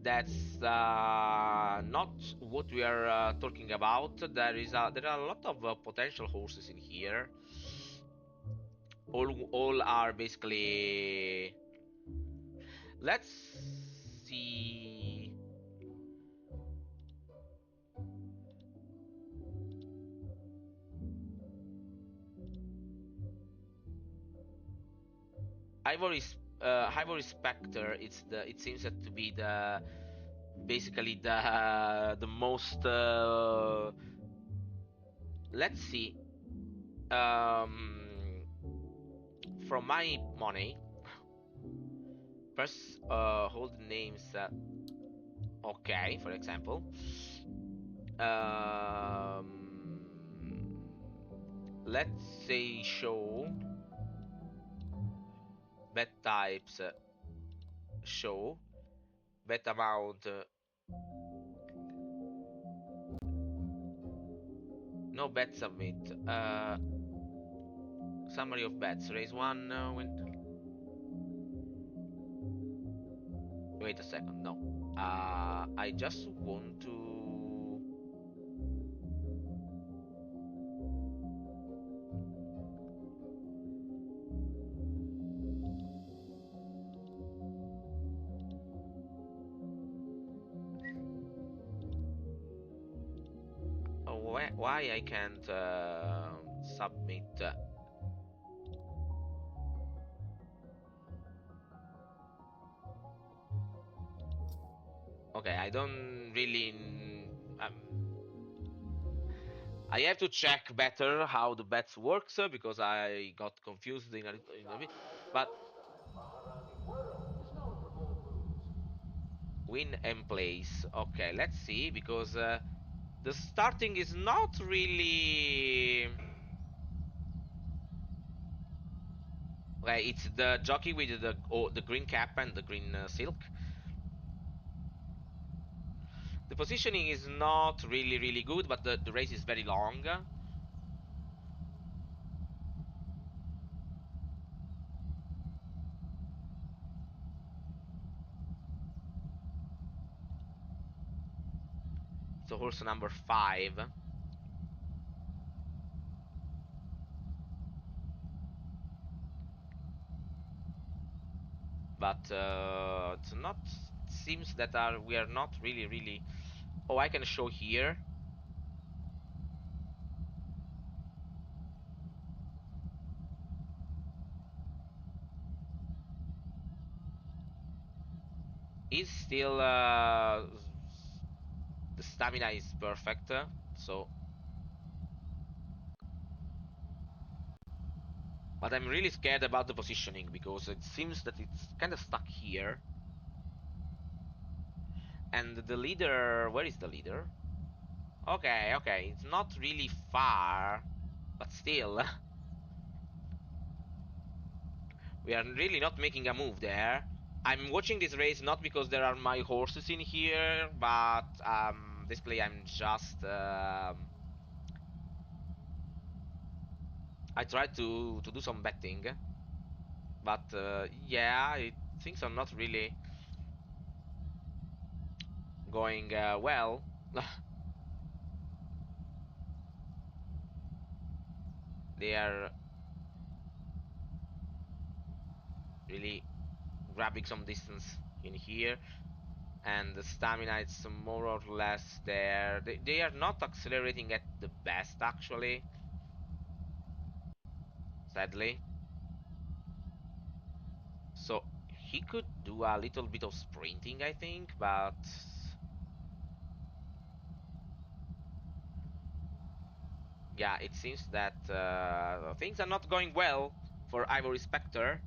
That's not what we are talking about. There are a lot of potential horses in here. All are basically. Let's see. Ivory Spectre. It seems to be the basically the most. Let's see. Um, from my money, first hold names. Okay, for example. Um, let's say show bet types. Show bet amount. No bet submit. Summary of bets. Raise one. Wait a second. No. I just want to. Why I can't submit? Okay, I don't really. Um, I have to check better how the bets works because I got confused in a bit. But win and place. Okay, let's see because the starting is not really. Okay, it's the jockey with the green cap and the green silk. The positioning is not really good, but the race is very long. So horse number 5. But it's not. It seems that we are not really. Oh, I can show here. Is still the stamina is perfect. So, but I'm really scared about the positioning because it seems that it's kind of stuck here. And the leader, where is the leader? Okay, it's not really far, but still, we are really not making a move there. I'm watching this race not because there are my horses in here, but basically I'm just I tried to do some betting, but yeah, things are not really going well. They are really grabbing some distance in here, and the stamina is more or less there. They are not accelerating at the best, actually, sadly. So he could do a little bit of sprinting, I think, but yeah, it seems that things are not going well for Ivory Spectre.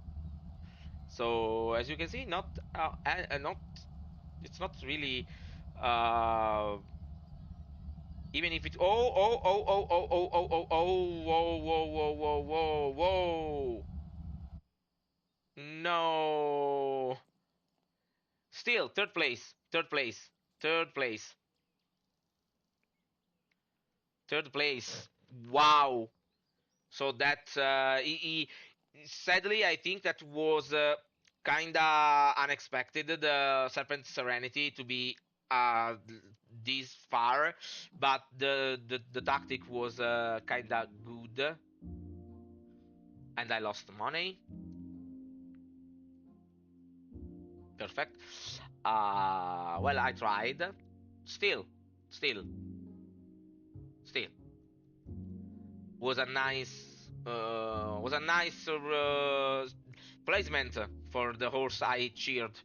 So as you can see, not it's not really uh, even if it's whoa whoa. No, still third place, third place. Wow. So that he sadly, I think that was kinda unexpected, the Serpent Serenity to be this far, but the tactic was kinda good, and I lost money. Perfect. Well, I tried. Still, still, still was a nice placement for the horse I cheered.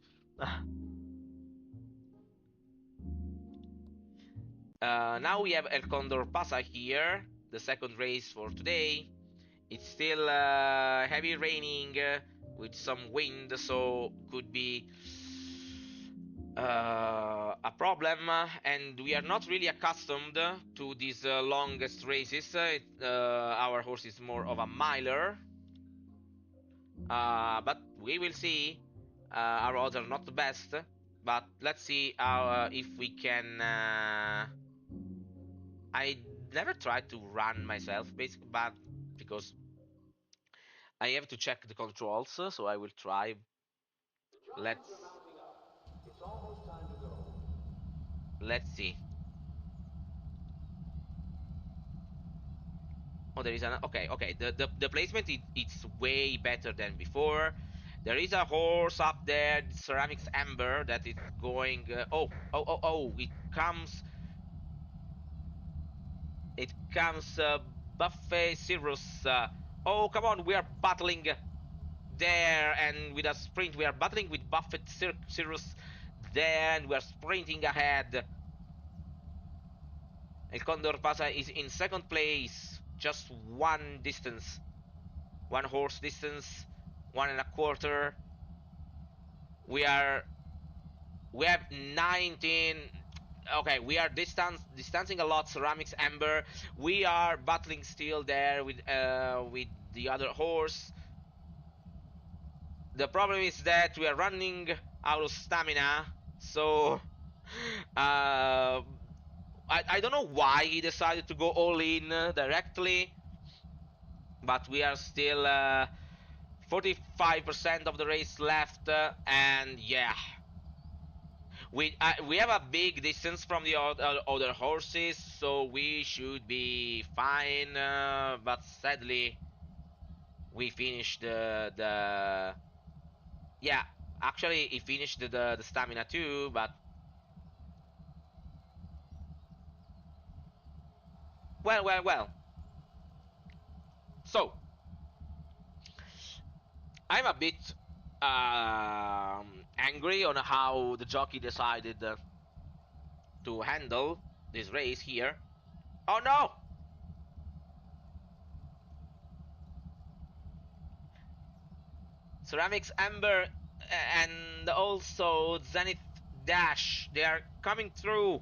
Now we have El Condor Pasa here, the second race for today. It's still heavy raining with some wind, so could be a problem, and we are not really accustomed to these longest races. Our horse is more of a miler, but we will see. Our odds are not the best, but let's see if we can. I never tried to run myself, basically, but because I have to check the controls, so I will try. Let's see. Oh, there is an okay. The placement it's way better than before. There is a horse up there, Ceramics Amber, that is going. Oh! It comes Buffet Cirrus. Oh, come on, we are battling there, and with a sprint, we are battling with Buffet Cirrus there, and we are sprinting ahead. El Condor Pasa is in second place, just one distance, one horse distance, 1.25. We have 19. Okay, we are distancing a lot. Ceramics Amber. We are battling still there with the other horse. The problem is that we are running out of stamina, so I don't know why he decided to go all in directly, but we are still 45% of the race left, and yeah, we have a big distance from the other horses, so we should be fine. But sadly, we finished the yeah. Actually, he finished the stamina too, but well. So I'm a bit angry on how the jockey decided to handle this race here. Oh no! Ceramics Amber and also Zenith Dash, they are coming through.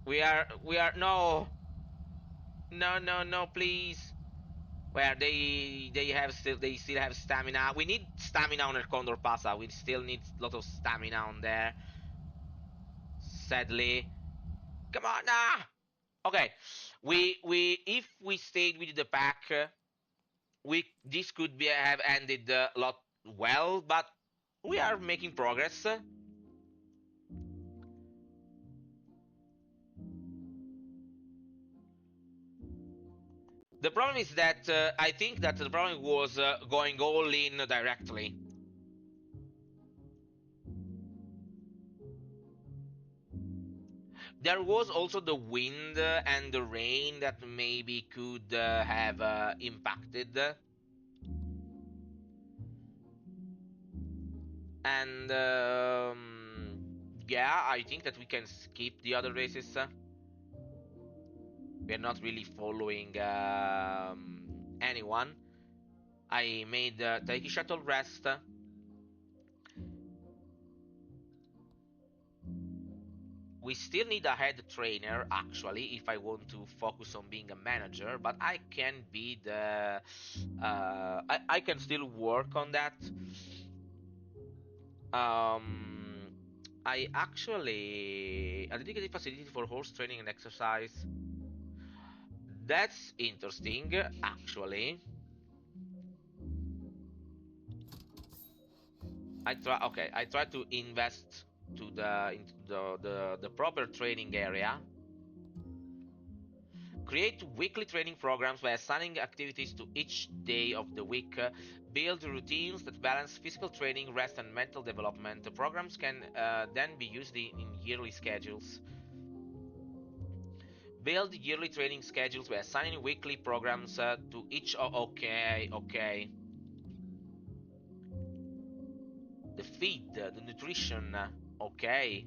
We are no, please. Where they still have stamina. We need stamina on El Condor Pasa. We still need a lot of stamina on there. Sadly, come on now. Okay, we if we stayed with the pack, we this could be have ended a lot well, but we are making progress. The problem is that I think that the problem was going all in directly. There was also the wind and the rain that maybe could have impacted. And yeah, I think that we can skip the other races. We're not really following anyone. I made Taiki Shuttle rest. We still need a head trainer, actually, if I want to focus on being a manager, but I can be the. I can still work on that. I actually. A dedicated facility for horse training and exercise. That's interesting, actually. I try to invest into the proper training area. Create weekly training programs by assigning activities to each day of the week. Build routines that balance physical training, rest, and mental development. The programs can then be used in yearly schedules. Build yearly training schedules by assigning weekly programs to each. Okay. The feed, the nutrition. Okay.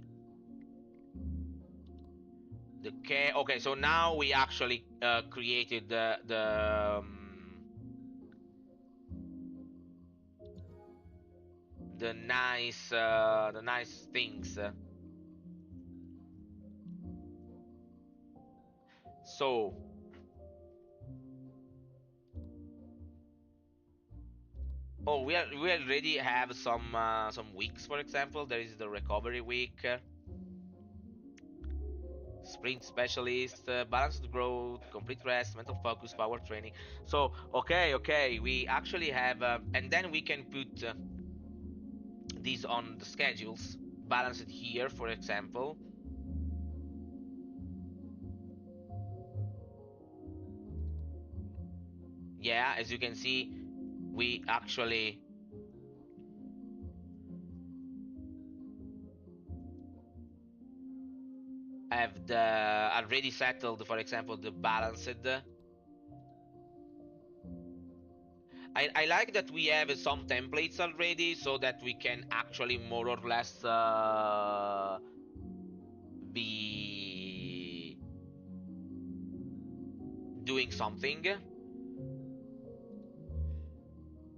The care. Okay, so now we actually created the nice things. So we already have some weeks. For example, there is the recovery week, sprint specialist, balanced growth, complete rest, mental focus, power training. So okay, we actually have, and then we can put these on the schedules, balance it here, for example. Yeah, as you can see, we actually have the already settled, for example, the balanced. I like that we have some templates already, so that we can actually more or less be doing something.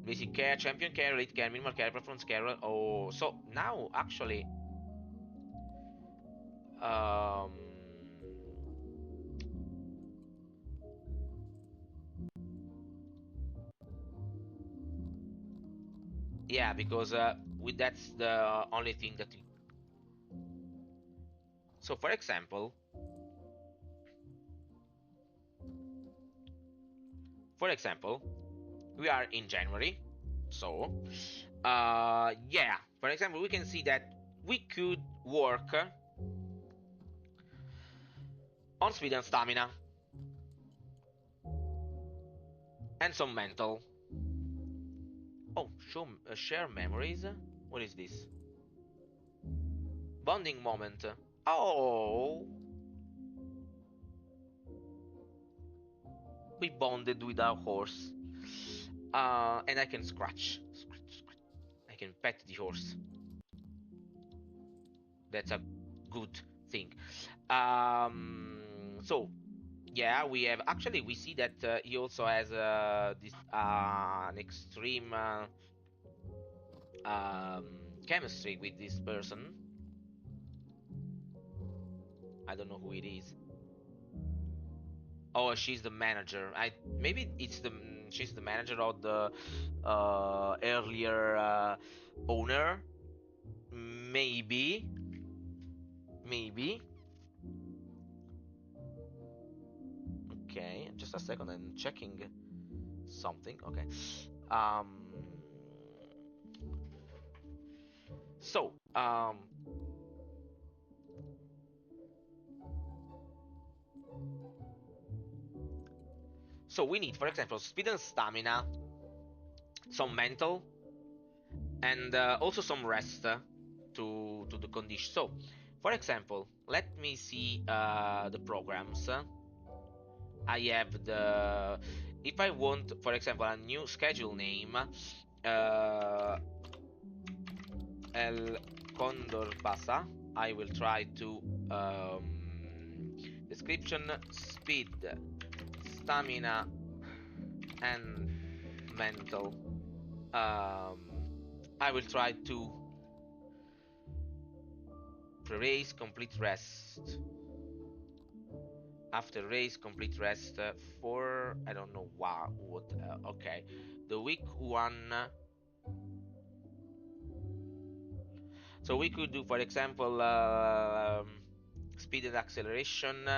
Basic care, champion care, elite care, minimal care, performance care. Oh, so now actually, yeah, because that's the only thing that. So, for example, we are in January, so yeah. For example, we can see that we could work on speed and stamina, and some mental. Oh, share memories. What is this? Bonding moment. Oh, we bonded with our horse. And I can scratch. I can pet the horse. That's a good thing. So yeah, we have actually we see that he also has this an extreme chemistry with this person. I don't know who it is. Oh, she's the manager. Maybe it's the she's the manager of the earlier owner. Maybe. Okay, just a second. I'm checking something. Okay. Um. So So we need, for example, speed and stamina, some mental, and also some rest to the condition. So, for example, let me see the programs. I have the. If I want, for example, a new schedule name, El Condor Pasa, I will try to description, speed, stamina, and mental. I will try to pre-race complete rest. After race complete rest for I don't know what. Okay, the week one. So we could do, for example, speed and acceleration,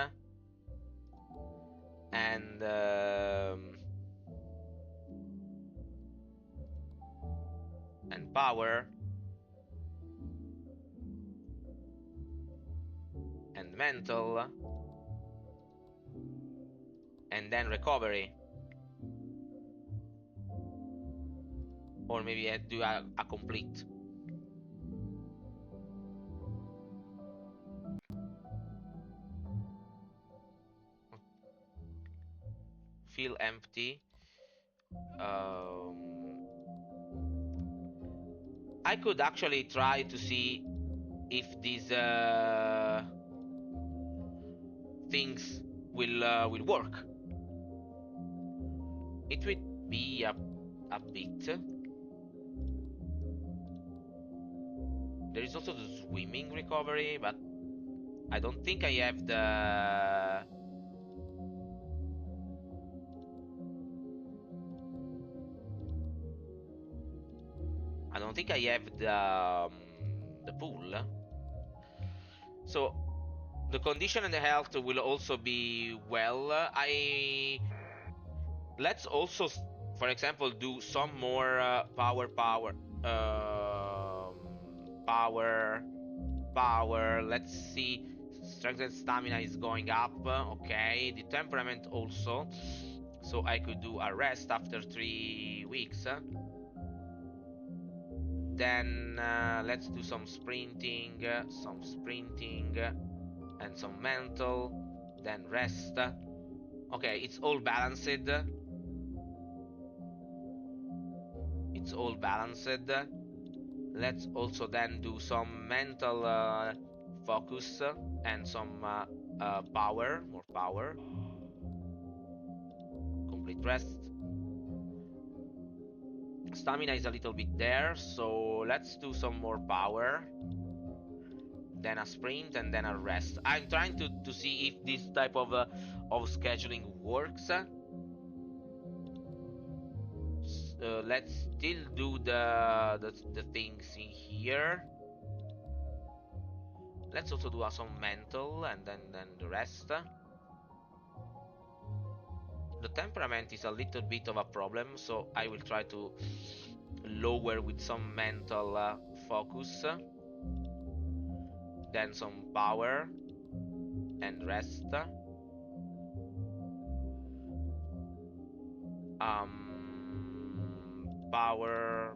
and power, and mental, and then recovery. Or maybe I do a complete. Feel empty. I could actually try to see if these things will work. It would be a bit. There is also the swimming recovery, but I don't think I have the... I don't think I have the pool. So the condition and the health will also be well. Let's also, for example, do some more power. Let's see. Strength and stamina is going up. Okay, the temperament also. So I could do a rest after 3 weeks. Then let's do some sprinting, and some mental, then rest. Okay, it's all balanced. It's all balanced. Let's also then do some mental focus and some power, more power. Complete rest. Stamina is a little bit there, so let's do some more power. Then a sprint and then a rest. I'm trying to see if this type of scheduling works. Let's still do the things in here. Let's also do some mental and then the rest. The temperament is a little bit of a problem, so I will try to lower with some mental focus, then some power and rest. Power.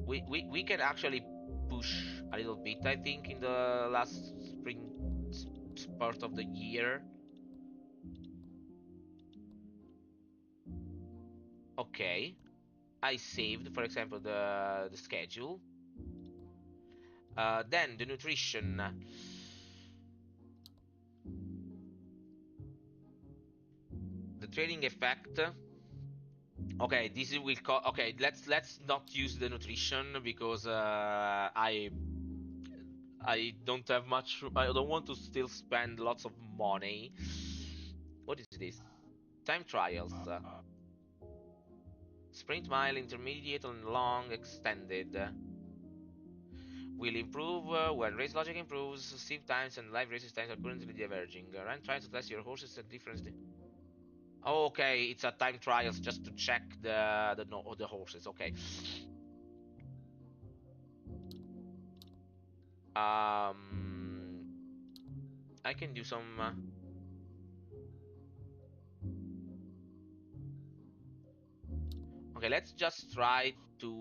We can actually push a little bit, I think, in the last spring part of the year. Okay, I saved, for example, the schedule. Then the nutrition. The training effect. Okay, this will okay, let's not use the nutrition because I don't have much. I don't want to still spend lots of money. What is this? Time trials. Sprint mile, intermediate and long, extended. Will improve when race logic improves. Sim times and live races times are currently diverging. Run trying to test your horses at different. Oh, okay, it's a time trials just to check the horses. Okay. I can do some. Okay, let's just try to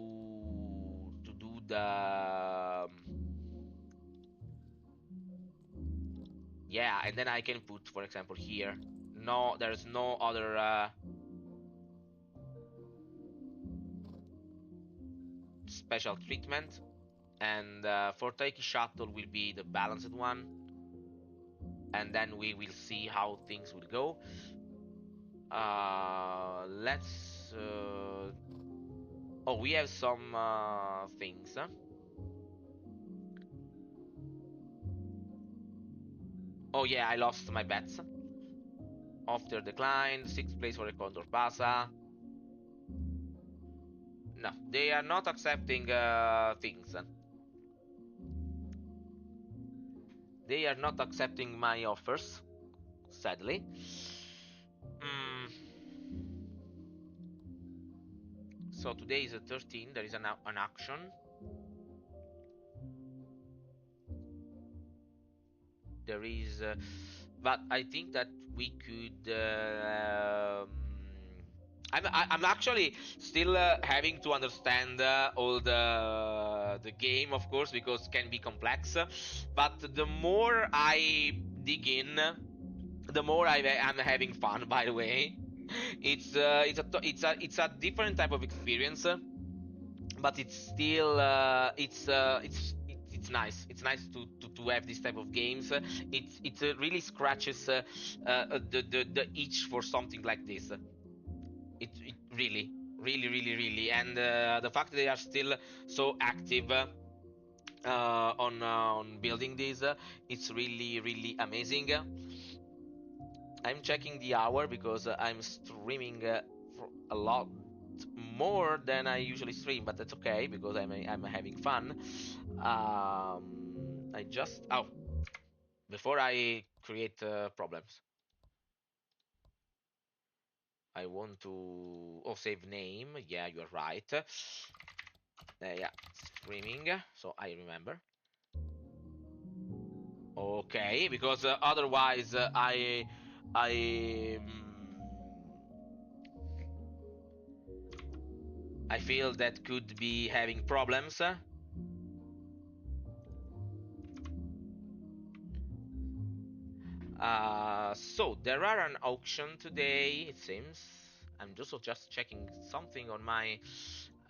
do the. Yeah, and then I can put, for example, here. No, there's no other special treatment. And for Taiki Shuttle will be the balanced one. And then we will see how things will go. Let's... Oh, we have some things. Oh yeah, I lost my bets. After decline, 6th place for a Condor Pasa. No, they are not accepting things. They are not accepting my offers, sadly. So today is the 13th, there is an action. there is, but I think that we could. I'm actually still having to understand all the game, of course, because it can be complex. But the more I dig in, the more I'm having fun. By the way, it's a different type of experience, but it's still it's nice. It's nice to have this type of games. It really scratches the itch for something like this. It really, really, really, really, and the fact that they are still so active on building this, it's really, really amazing. I'm checking the hour because I'm streaming for a lot more than I usually stream, but that's okay because I'm having fun. I just before I create problems, I want to save name. Yeah, you're right. Yeah, streaming. So I remember. Okay, because otherwise I I feel that could be having problems. So there are an auction today, it seems. I'm just checking something on my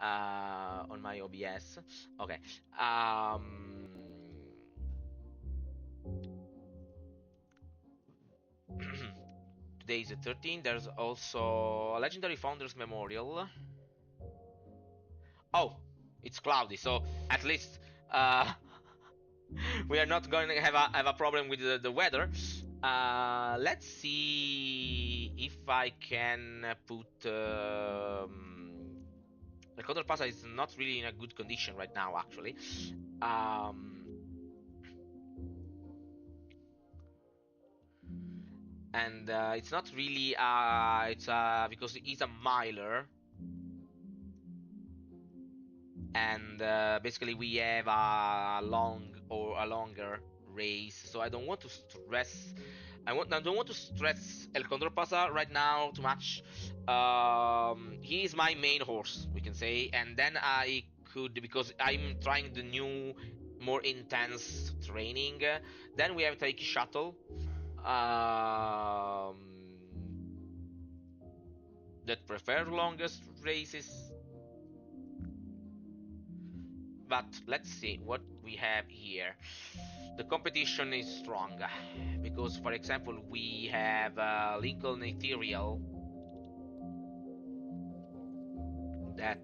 OBS. Okay. Today is the 13th. There's also a Legendary Founders Memorial. Oh, it's cloudy, so at least uh, we are not going to have a problem with the weather. Let's see if I can put. The Condor Pasa is not really in a good condition right now, actually. And it's not really. It's because it's a miler, and basically we have a longer race, so I don't want to stress. I don't want to stress El Condor Pasa right now too much. He is my main horse, we can say, and then I could, because I'm trying the new, more intense training. Then we have Taiki Shuttle. That prefer longest races. But let's see what we have here. The competition is strong because, for example, we have Lincoln Ethereal that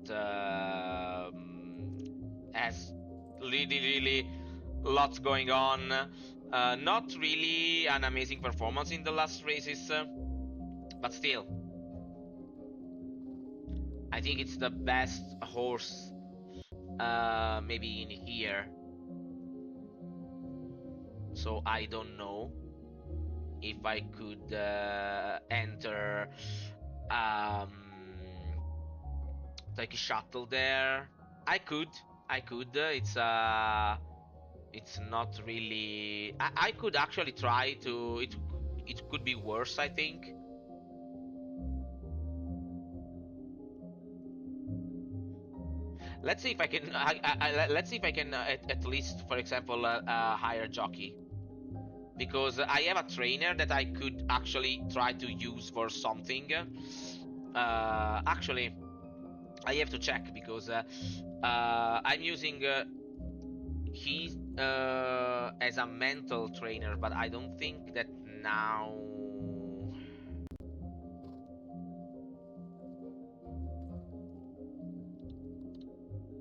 has really, really lots going on. Not really an amazing performance in the last races, but still, I think it's the best horse maybe in here. So I don't know if I could enter take a shuttle there. I could. It's not really. I could actually try to. It could be worse, I think. Let's see if I can. Let's see if I can at least, for example, hire jockey, because I have a trainer that I could actually try to use for something. Actually, I have to check because I'm using he as a mental trainer, but I don't think that now.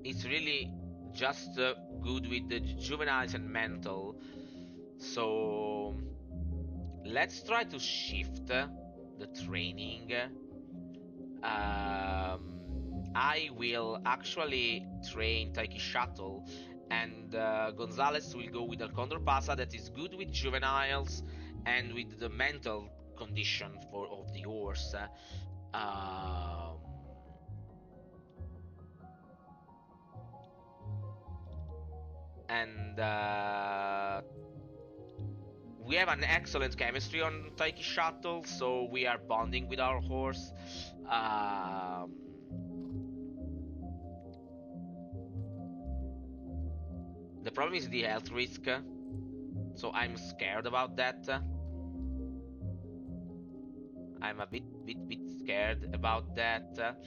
It's really just good with the juveniles and mental. So let's try to shift the training. I will actually train Taiki Shuttle, and Gonzalez will go with El Condor Pasa, that is good with juveniles and with the mental condition of the horse. And We have an excellent chemistry on Taiki Shuttle, so we are bonding with our horse. The problem is the health risk, so I'm scared about that. I'm a bit scared about that.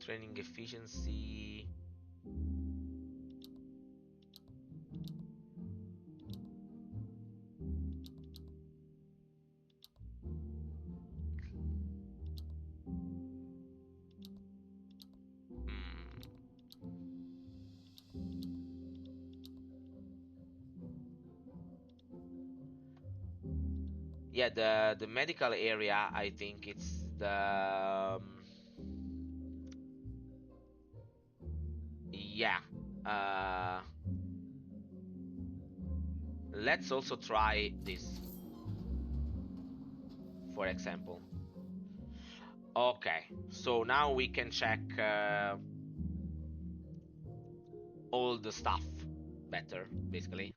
Training efficiency. Yeah, the medical area, I think it's the yeah. Let's also try this, for example. Okay, so now we can check all the stuff better, basically.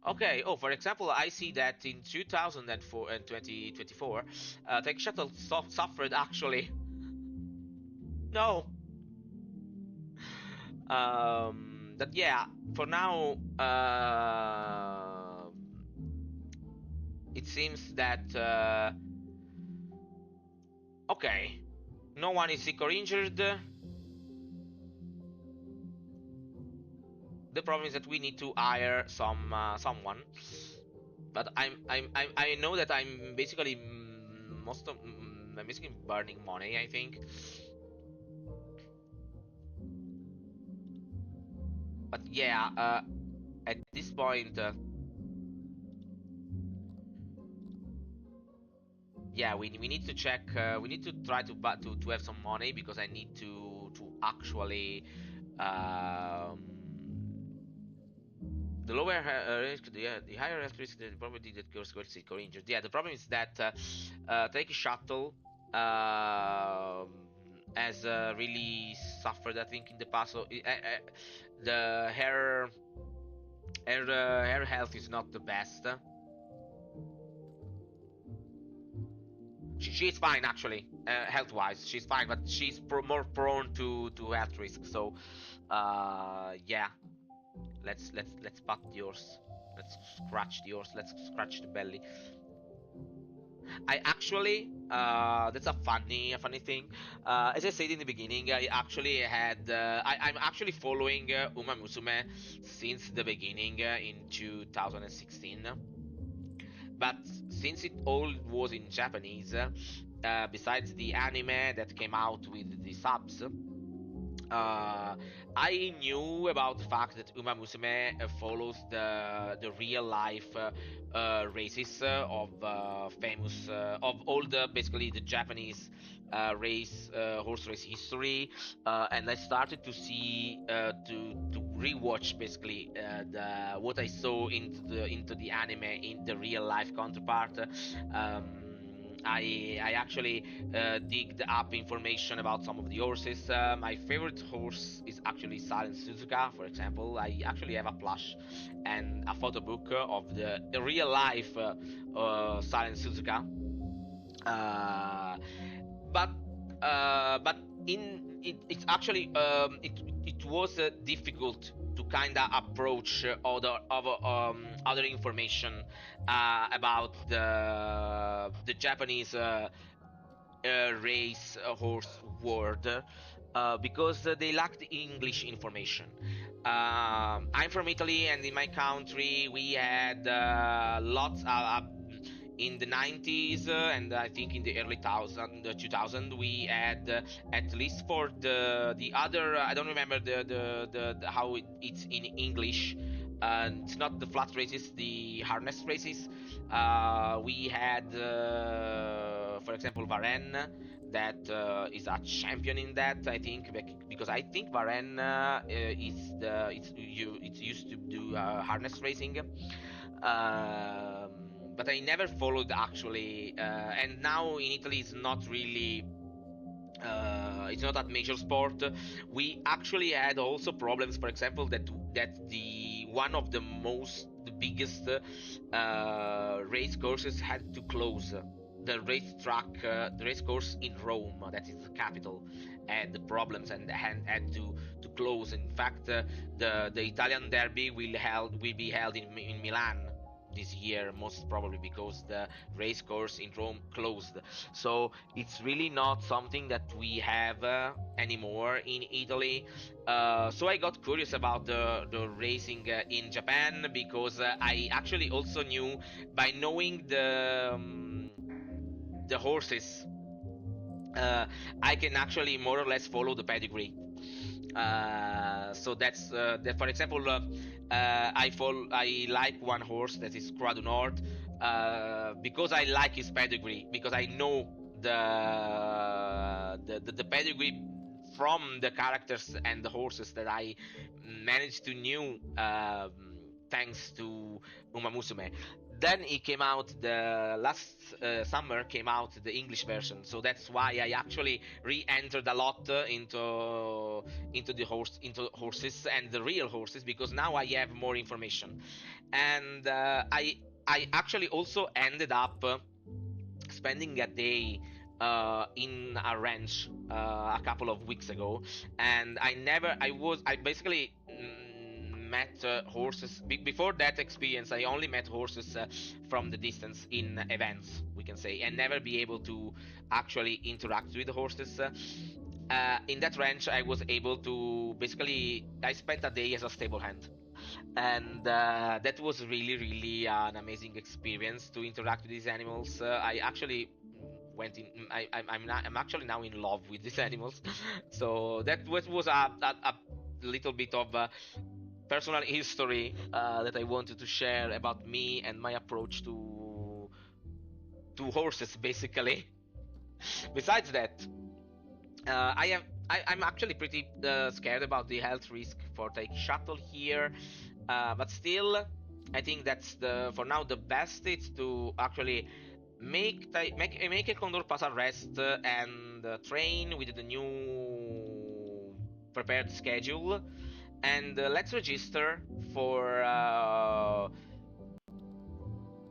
Okay. Oh, for example, I see that in 2004 and 2024, Tech Shuttle suffered actually. No. That yeah. For now, it seems that okay, no one is sick or injured. The problem is that we need to hire someone, but I know that I'm basically I'm basically burning money, I think. But yeah, at this point, yeah, we need to check. We need to try to have some money because I need to actually the lower risk, the higher health risk, the probability that goes sick or injured. Yeah, the problem is that Taiki Shuttle has really suffered, I think, in the past. So the her health is not the best. She's fine actually, health-wise. She's fine, but she's more prone to health risk. So, yeah, let's pat yours. Let's scratch yours. Let's scratch the belly. I actually, that's a funny thing. As I said in the beginning, I actually had, I'm actually following Uma Musume since the beginning in 2016. But since it all was in Japanese, besides the anime that came out with the subs, I knew about the fact that Uma Musume follows the real life races of famous of all the basically the Japanese horse race history, and I started to see to rewatch basically what I saw into the anime in the real life counterpart. I actually digged up information about some of the horses. My favorite horse is actually Silent Suzuka, for example. I actually have a plush and a photo book of the real life Silent Suzuka. But it's actually it was difficult to kind of approach other information about the Japanese race horse world because they lacked English information. I'm from Italy, and in my country we had lots in the 90s and I think in the early 2000 we had at least for the other I don't remember the how it's in English. It's not the flat races, the harness races. We had, for for example, Varenne, that is a champion in that. I think because I think Varenne it used to do harness racing, but I never followed actually. And now in Italy, it's not really. It's not a major sport. We actually had also problems, for example, that the one of the biggest race courses had to close. The race course in Rome, that is the capital, had the problems and had to close. In fact, the Italian Derby will be held in Milan this year, most probably because the race course in Rome closed. So it's really not something that we have anymore in Italy. So I got curious about the racing in Japan, because I actually also knew, by knowing the horses, I can actually more or less follow the pedigree. So that's that. For example, I like one horse that is Croix du Nord, because I like his pedigree, because I know the pedigree from the characters and the horses that I managed to knew, thanks to Uma Musume. Then it came out the last summer, came out the English version, so that's why I actually re-entered a lot into horses and the real horses, because now I have more information. And I actually also ended up spending a day in a ranch a couple of weeks ago, and I basically met horses. Before that experience, I only met horses from the distance in events, we can say, and never be able to actually interact with the horses. In that ranch, I was able to basically, I spent a day as a stable hand, and that was really an amazing experience to interact with these animals. I actually went in. I'm actually now in love with these animals. So that was a little bit of personal history that I wanted to share about me and my approach to horses, basically. Besides that, I'm actually pretty scared about the health risk for Taiki Shuttle here, but still, I think that's for now the best. It's to actually make a Condor pass a rest and train with the new prepared schedule, and let's register for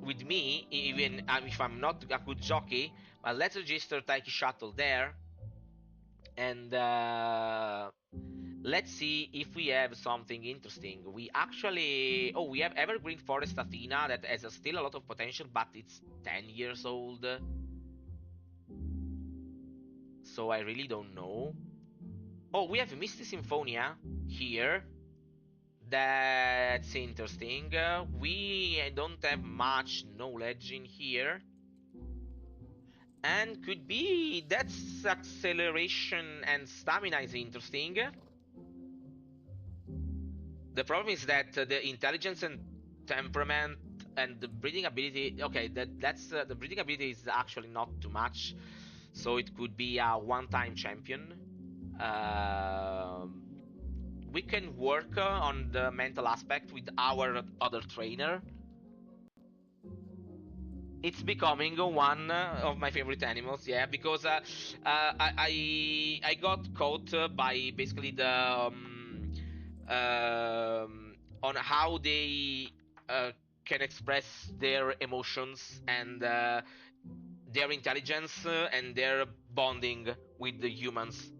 with me, even if I'm not a good jockey, but let's register Taiki Shuttle there, and let's see if we have something interesting. We have Evergreen Forest Athena that has still a lot of potential, but it's 10 years old, so I really don't know. Oh, we have Misty Symphonia here. That's interesting. We don't have much knowledge in here. And could be that's acceleration and stamina is interesting. The problem is that the intelligence and temperament and the breeding ability. Okay, that's the breeding ability is actually not too much, so it could be a one-time champion. We can work on the mental aspect with our other trainer. It's becoming one of my favorite animals, yeah, because I got caught by basically the on how they can express their emotions and their intelligence and their bonding with the humans.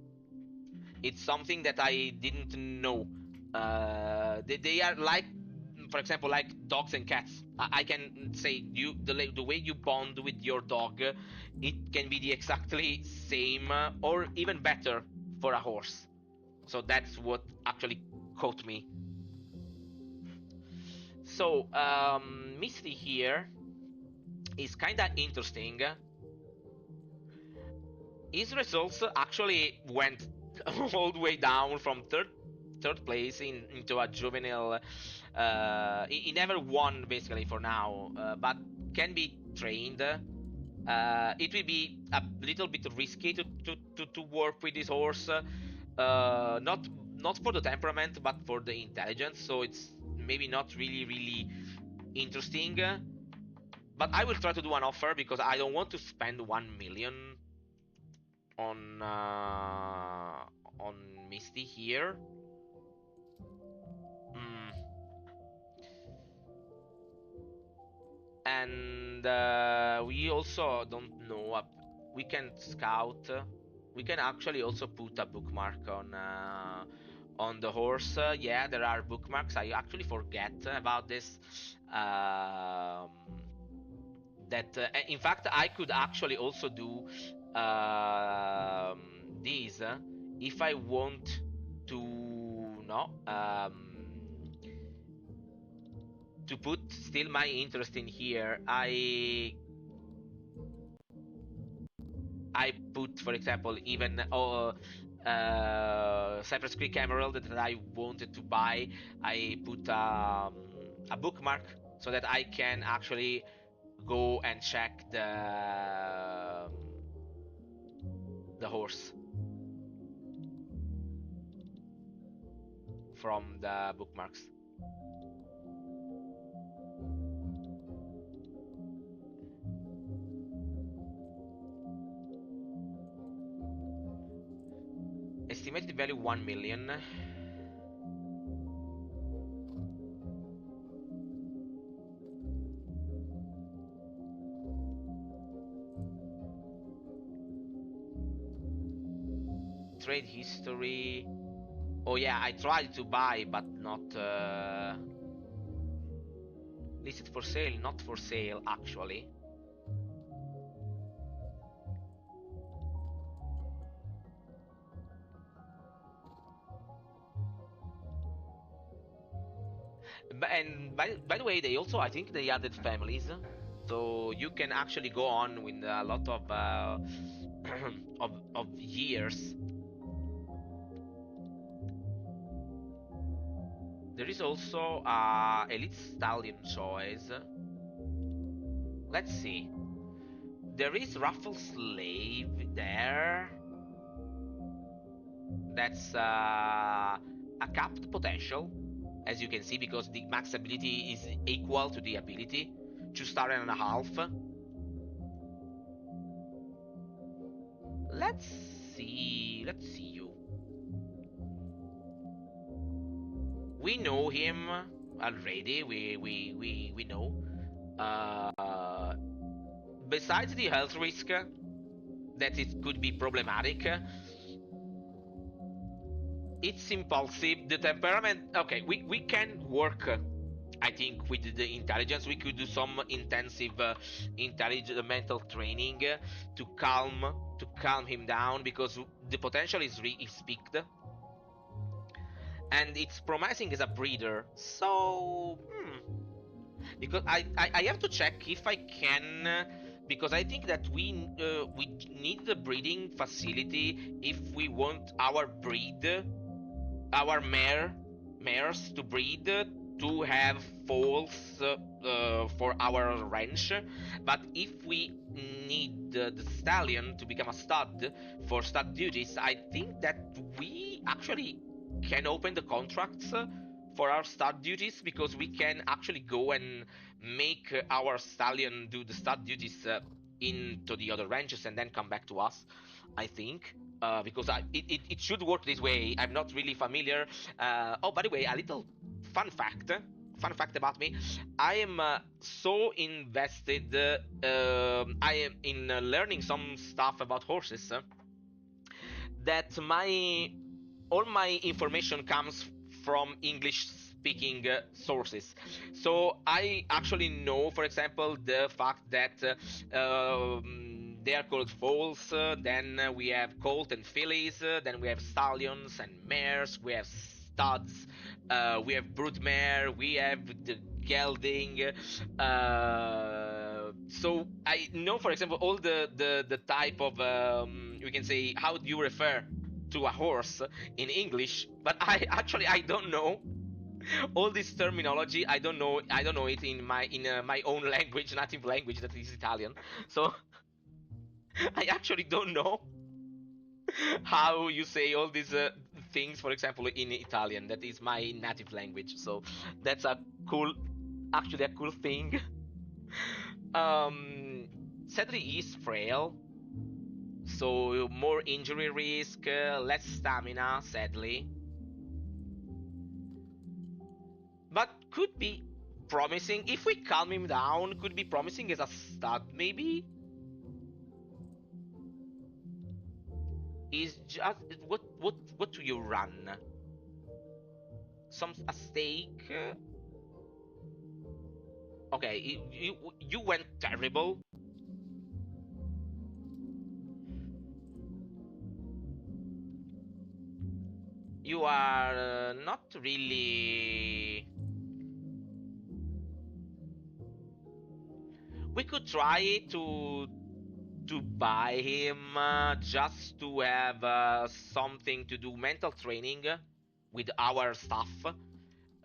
It's something that I didn't know. They are like, for example, like dogs and cats. I can say the way you bond with your dog, it can be the exactly same or even better for a horse. So that's what actually caught me. So Misty here is kind of interesting. His results actually went all the way down from third place into a juvenile. He never won basically for now, but can be trained. It will be a little bit risky to work with this horse. Not for the temperament, but for the intelligence. So it's maybe not really interesting. But I will try to do an offer because I don't want to spend 1 million on Misty here. And we also don't know. We can scout. We can actually also put a bookmark on the horse. Yeah, there are bookmarks. I actually forget about this. That in fact I could actually also do these if I want to to put still my interest in here. I put, for example, even Cypress Creek Emerald that I wanted to buy. I put a bookmark so that I can actually go and check the horse from the bookmarks. Estimated value 1 million. Trade history. Oh yeah, I tried to buy, but not listed for sale, not for sale actually. And by the way, they also, I think they added families, so you can actually go on with a lot of of years. There is also elite stallion choice. Let's see. There is Raffle Slave there. That's a capped potential, as you can see, because the max ability is equal to the ability. 2.5 stars. Let's see you. We know him already. We know. Besides the health risk, that it could be problematic. It's impulsive. The temperament. Okay, we can work. I think with the intelligence, we could do some intensive mental training to calm him down, because the potential is peaked, and it's promising as a breeder. So because I have to check if I can, because I think that we need the breeding facility if we want our mares to breed, to have foals for our ranch. But if we need the stallion to become a stud for stud duties, I think that we actually can open the contracts for our stud duties, because we can actually go and make our stallion do the stud duties into the other ranches and then come back to us, I think. Because it should work this way. I'm not really familiar. Oh, by the way, a little fun fact about me. I am so invested. I am in learning some stuff about horses, that all my information comes from English speaking sources. So I actually know, for example, the fact that they are called foals. Then we have colt and fillies. Then we have stallions and mares. We have studs. We have broodmare. We have the gelding. So I know, for example, all the type of we can say, how do you refer to a horse in English, but I don't know all this terminology. I don't know it in my own language, native language, that is Italian. So I actually don't know how you say all these things, for example, in Italian. That is my native language, so that's a cool, actually a cool thing. Sadly, is frail, so more injury risk, less stamina, sadly. But could be promising. If we calm him down, could be promising as a stud, maybe? Is just what do you run? A stake? Okay, you went terrible. You are not really. We could try to buy him just to have something to do mental training with our stuff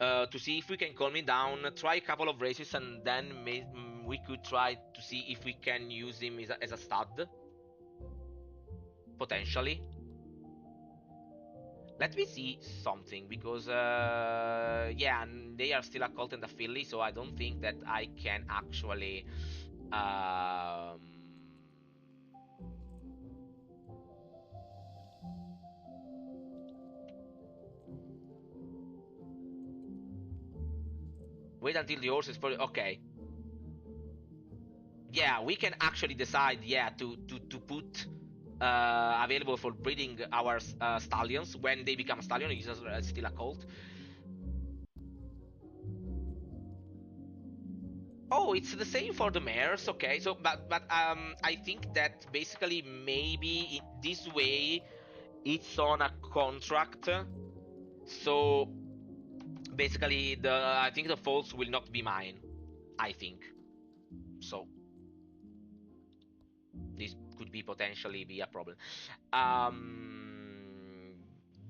to see if we can calm him down. Try a couple of races and then we could try to see if we can use him as a stud potentially. Let me see something because yeah, they are still a Colt and a Philly, so I don't think that I can actually um, wait until the horse is fully okay. Yeah, we can actually decide, yeah, to put available for breeding our stallions when they become a stallion. He's still a colt. Oh, it's the same for the mares. Okay, so but I think that basically maybe this way it's on a contract. So basically, the I think the faults will not be mine. I think so. This could be potentially be a problem. Um,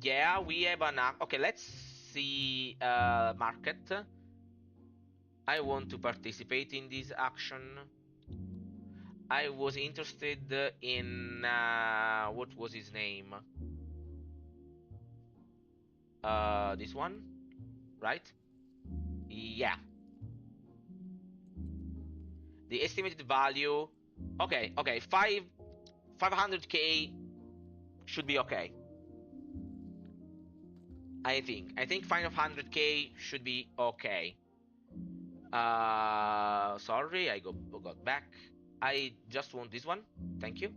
yeah, we have an okay. Let's see market. I want to participate in this action. I was interested in what was his name? This one, right? Yeah. The estimated value. Okay, okay. 500k should be okay. I think 500k should be okay. Sorry, I got back. I just want this one. Thank you.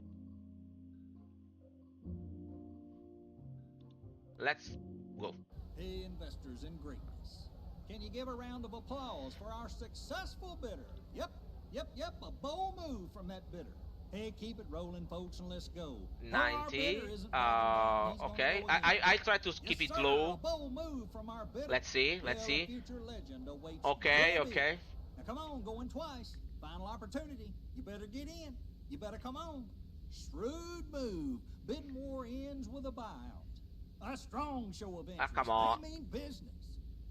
Let's go. Hey, investors in greatness. Can you give a round of applause for our successful bidder? Yep, a bold move from that bidder. Hey, keep it rolling, folks, and let's go. 90. Okay. I try to keep it low. A bold move from our bidder. Let's see. Let's see. Future legend awaits. Okay, okay. Now come on, going twice. Final opportunity. You better get in. You better come on. Shrewd move. Bidding war ends with a buyout. A strong show of interest. Come on. I mean business.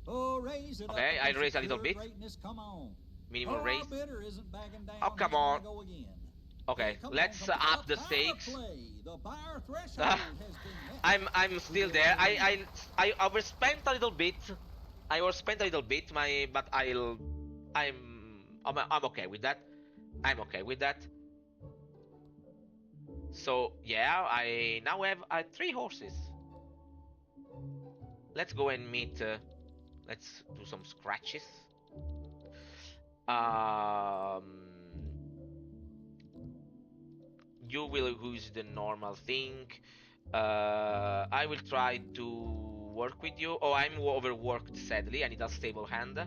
Oh, raise it okay, up. I raise a little bit. Greatness. Come on. Minimum raise. Bidder isn't backing down. Oh, come on. Go again. Okay, let's up the stakes. The buyer threshold has been met. I'm still there. I overspent a little bit. I overspent a little bit. But I'm okay with that. I'm okay with that. So yeah, I now have 3 horses. Let's go and meet. Let's do some scratches. You will use the normal thing. I will try to work with you. Oh, I'm overworked, sadly. I need a stable hand.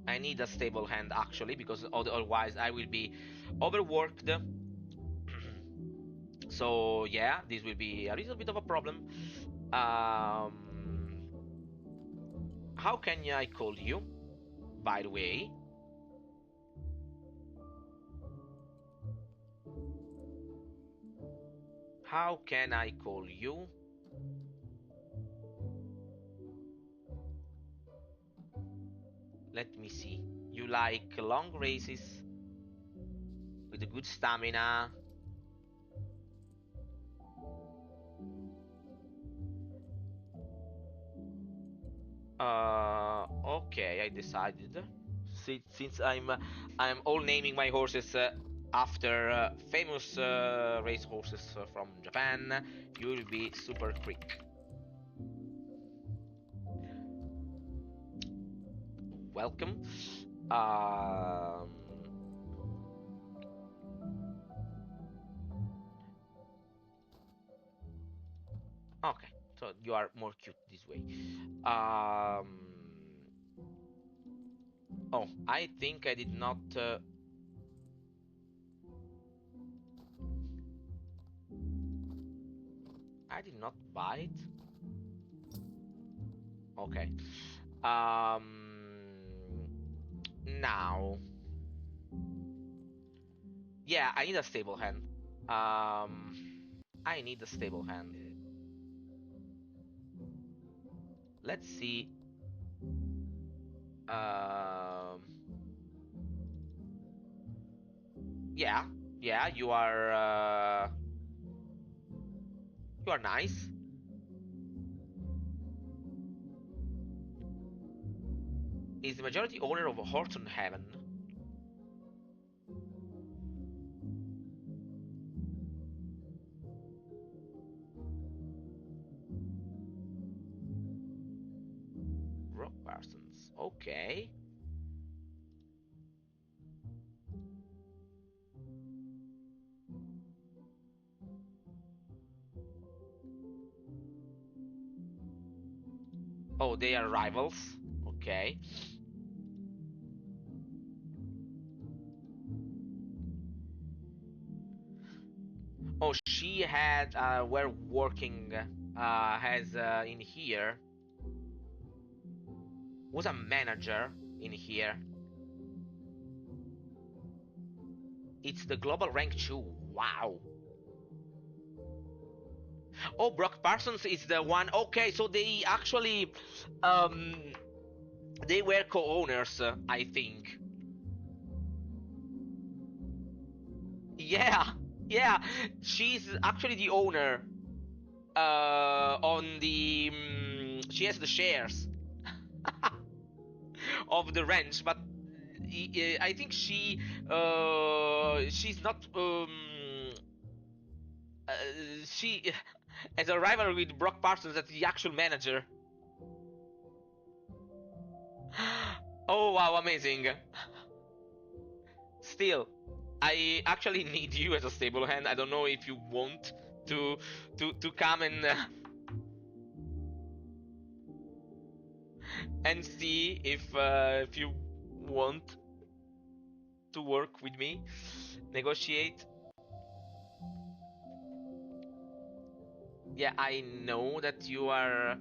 I need a stable hand, actually, because otherwise I will be overworked. So, yeah, this will be a little bit of a problem. How can I call you, by the way? How can I call you? Let me see. You you like long races with a good stamina. Okay, I decided. Since I'm all naming my horses after famous race horses from Japan, you will be Super Quick. Welcome. Okay, so you are more cute this way. Oh, I think I did not. I did not buy it. Okay. Now. Yeah, I need a stable hand. I need a stable hand. Let's see. Yeah, yeah, you are nice. Is the majority owner of Horton Heaven. Rock Parsons. Okay. Oh, they are rivals. Okay. Oh, she had were working has in here. Was a manager in here. It's the global rank 2. Wow. Oh, Brock Parsons is the one. Okay, so they actually they were co-owners, I think. Yeah, yeah. She's actually the owner. On the she has the shares of the ranch, but I think she's not she as a rival with Brock Parsons as the actual manager. Oh wow, amazing. Still, I actually need you as a stable hand. I don't know if you want to come and see if you want to work with me, negotiate. Yeah, I know that you are.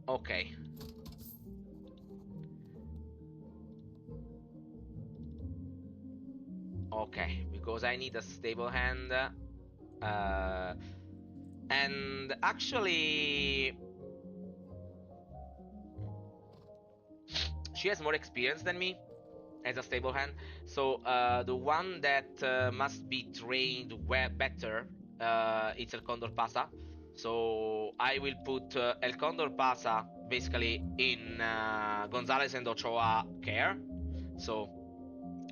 Okay. Okay, because I need a stable hand. And actually, she has more experience than me as a stable hand. So the one that must be trained better, it's El Condor Pasa. So I will put El Condor Pasa basically in Gonzalez and Ochoa care. So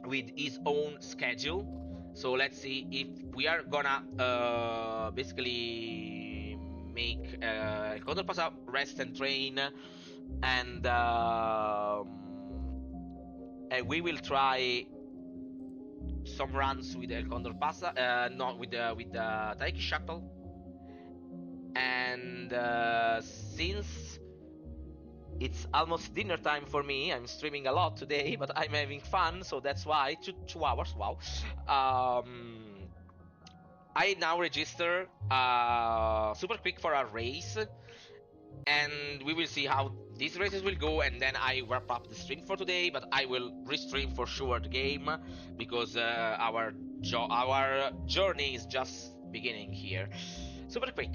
with his own schedule. So let's see if we are gonna basically make El Condor Pasa rest and train, and we will try some runs with El Condor Pasa, not with the Taiki Shuttle. And since it's almost dinner time for me, I'm streaming a lot today, but I'm having fun, so that's why 2 hours. Wow. I now register Super Quick for a race, and we will see how these races will go, and then I wrap up the stream for today. But I will restream for sure the game because our journey is just beginning here. Super Quick.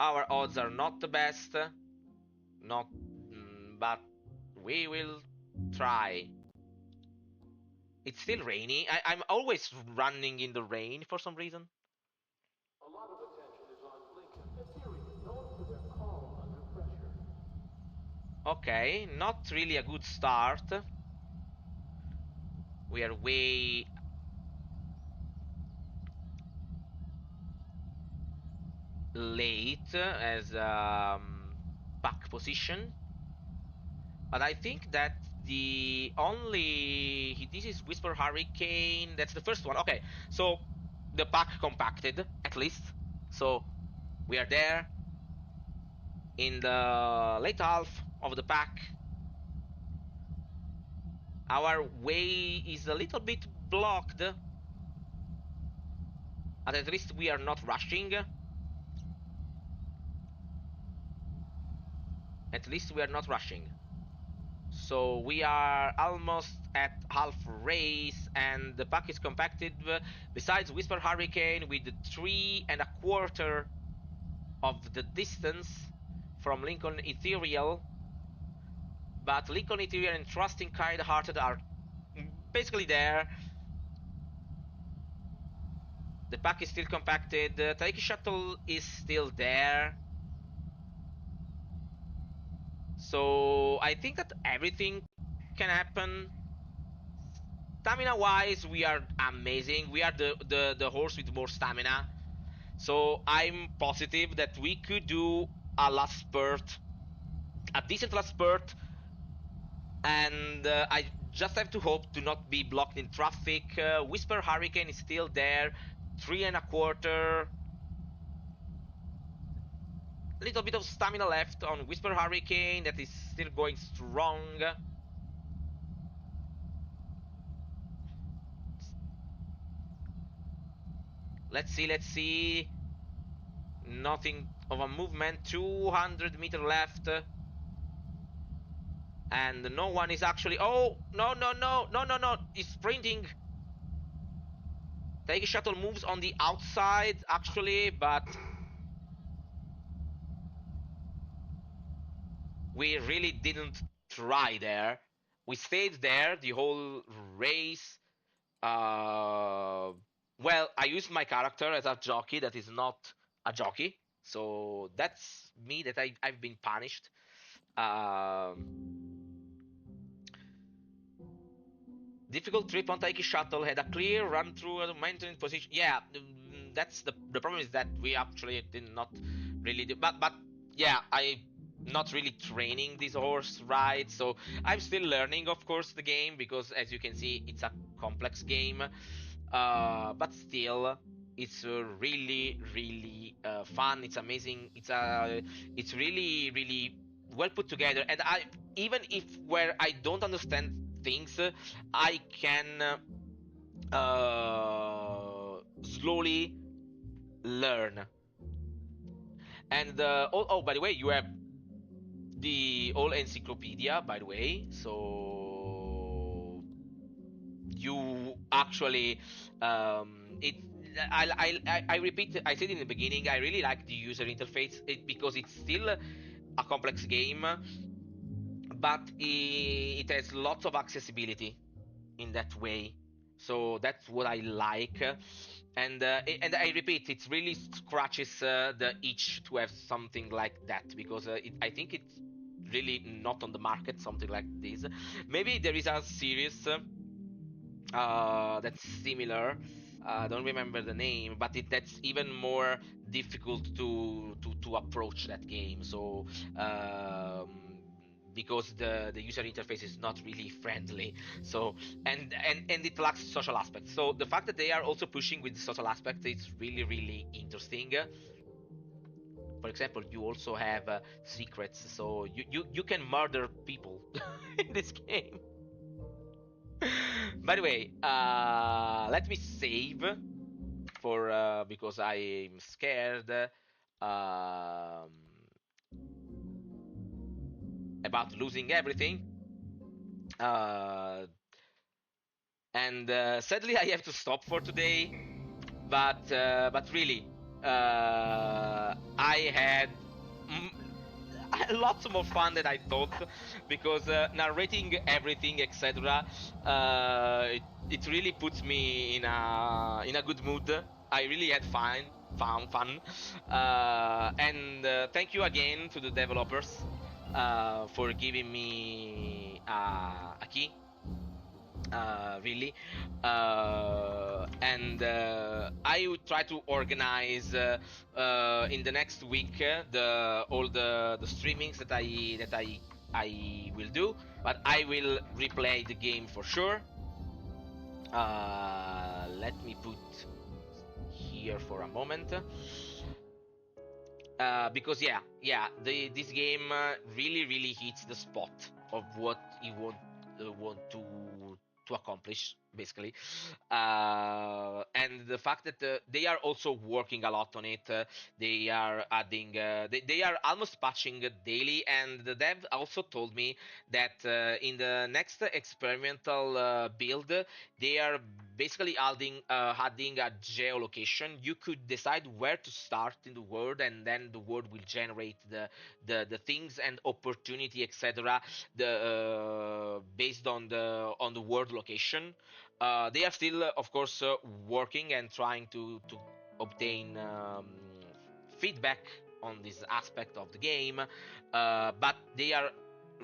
Our odds are not the best, not, but we will try. It's still rainy. I'm always running in the rain for some reason. A lot of attention is on Lincoln Ethereum, known for their calm under pressure. Okay, not really a good start. We are way late as back position. But I think that the only this is Whisper Hurricane. That's the first one. Okay, so the pack compacted at least. So we are there in the late half of the pack. Our way is a little bit blocked, but at least we are not rushing. At least we are not rushing. So we are almost at half race, and the pack is compacted. Besides Whisper Hurricane with 3.25 of the distance from Lincoln Ethereal, but Lincoln Ethereal and Trusting Kindhearted are basically there. The pack is still compacted. Taiki Shuttle is still there. So I think that everything can happen. Stamina wise, we are amazing. We are the horse with more stamina. So I'm positive that we could do a last spurt, a decent last spurt, and I just have to hope to not be blocked in traffic. Whisper Hurricane is still there, 3.25. A little bit of stamina left on Whisper Hurricane that is still going strong. Let's see, let's see. Nothing of a movement. 200 meters left. And no one is actually. Oh, no, no, no, no, no, no. He's sprinting. Taiki Shuttle moves on the outside, actually, but we really didn't try there. We stayed there the whole race. Well, I used my character as a jockey that is not a jockey, so that's me that I've been punished. Difficult trip on Taiki Shuttle had a clear run through a maintenance position. Yeah, that's the problem is that we actually did not really do, but yeah, I not really training this horse right, so I'm still learning, of course, the game because as you can see, it's a complex game, but still. It's really, really fun. It's amazing. It's really, really well put together. And I, even if where I don't understand things, I can slowly learn. And oh, by the way, you have the whole encyclopedia, by the way. So you actually it. I repeat. I said in the beginning. I really like the user interface because it's still a complex game, but it has lots of accessibility in that way. So that's what I like, and I repeat, it really scratches the itch to have something like that because I think it's really not on the market something like this. Maybe there is a series that's similar. I don't remember the name, but that's even more difficult to approach that game. So because the user interface is not really friendly. So and it lacks social aspects. So the fact that they are also pushing with the social aspect is really really interesting. For example, you also have secrets, so you can murder people in this game. By the way, let me save for because I'm scared about losing everything. Uh, and sadly, I have to stop for today. But really, I had mm, lots more fun than I thought because narrating everything, etc. It really puts me in a good mood. I really had fun, and thank you again to the developers for giving me a key, really. And I would try to organize in the next week the all the streamings that I will do, but I will replay the game for sure. Let me put here for a moment. Because this game really hits the spot of what you want to accomplish, basically. And the fact that they are also working a lot on it. They are adding, they are almost patching daily, and the dev also told me that in the next experimental build, they are basically adding a geolocation. You could decide where to start in the world, and then the world will generate the things and opportunity, etc. Based on the world location. They are still, of course, working and trying to obtain feedback on this aspect of the game, but they are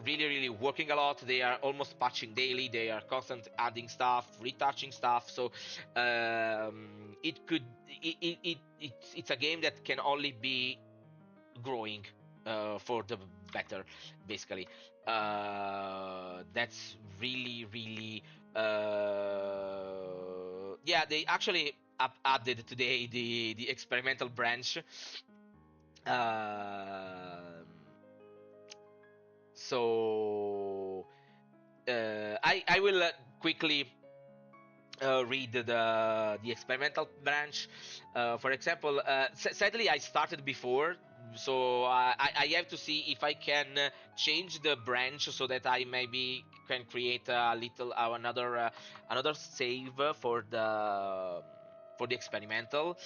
really working a lot. They are almost patching daily. They are constant adding stuff, retouching stuff. So it could it's a game that can only be growing for the better, basically. That's really yeah, they actually added today the experimental branch. um so I will quickly read the experimental branch. For example, sadly I started before, so I have to see if I can change the branch so that I maybe can create a little another save for the experimental.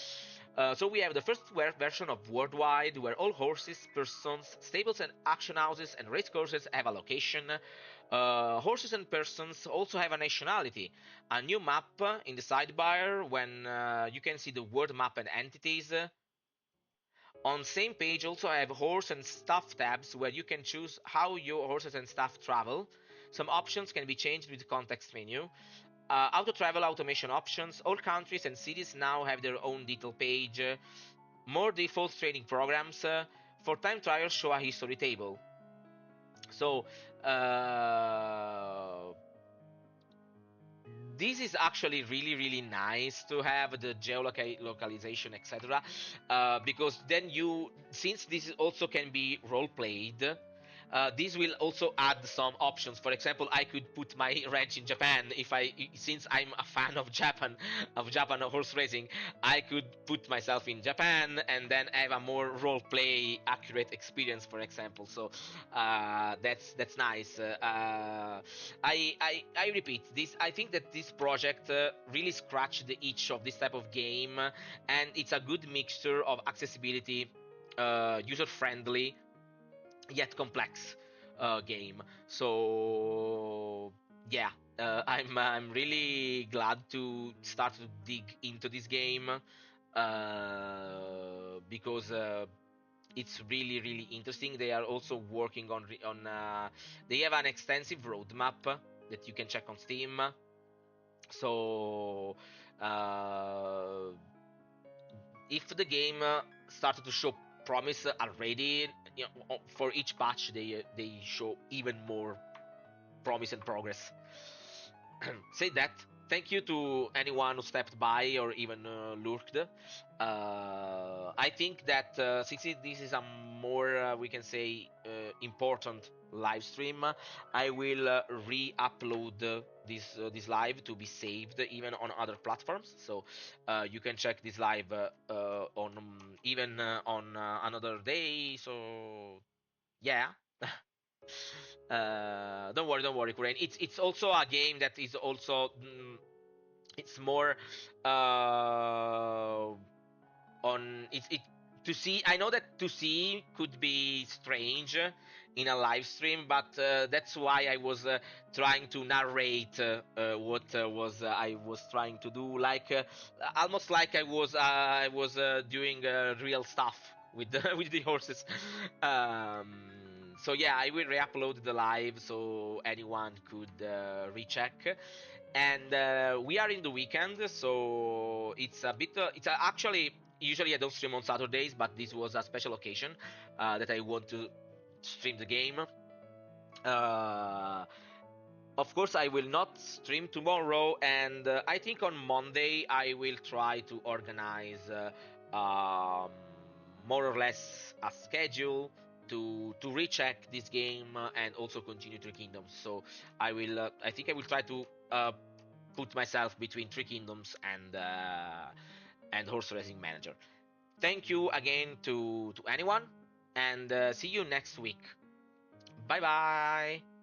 So we have the first version of Worldwide, where all horses, persons, stables, and action houses and race courses have a location. Horses and persons also have a nationality. A new map in the sidebar when you can see the world map and entities. On same page also I have horse and staff tabs where you can choose how your horses and staff travel. Some options can be changed with the context menu. Auto travel automation options. All countries and cities now have their own detail page. More default training programs. For time trials, show a history table. So this is actually really nice to have the geolocalization, etc. Because then you, since this also can be role played, this will also add some options. For example, I could put my ranch in Japan if since I'm a fan of Japan horse racing. I could put myself in Japan and then have a more role play accurate experience, for example. So that's nice. I repeat this. I think that this project really scratched the itch of this type of game, and it's a good mixture of accessibility, user friendly, yet complex game. So yeah, I'm really glad to start to dig into this game because it's really interesting. They are also working on. They have an extensive roadmap that you can check on Steam. So uh, if the game started to show promise already, for each patch they show even more promise and progress. Say that. Thank you to anyone who stepped by or even lurked. I think that since this is a more, we can say, important live stream, I will re-upload this live to be saved even on other platforms. So you can check this live on even on another day. So yeah. Don't worry, Kurain. It's also a game that is also it's more uh, on it to see. I know that to see could be strange in a live stream, but that's why I was trying to narrate what was I was trying to do, like almost like I was doing real stuff with the, with the horses. So yeah, I will re-upload the live so anyone could recheck. And we are in the weekend, so it's a bit. Actually, usually I don't stream on Saturdays, but this was a special occasion that I want to stream the game. Uh, of course, I will not stream tomorrow, and I think on Monday I will try to organize um, more or less a schedule to recheck this game and also continue Three Kingdoms. So I will. I think I will try to put myself between Three Kingdoms and Horse Racing Manager. Thank you again to anyone, and see you next week. Bye bye.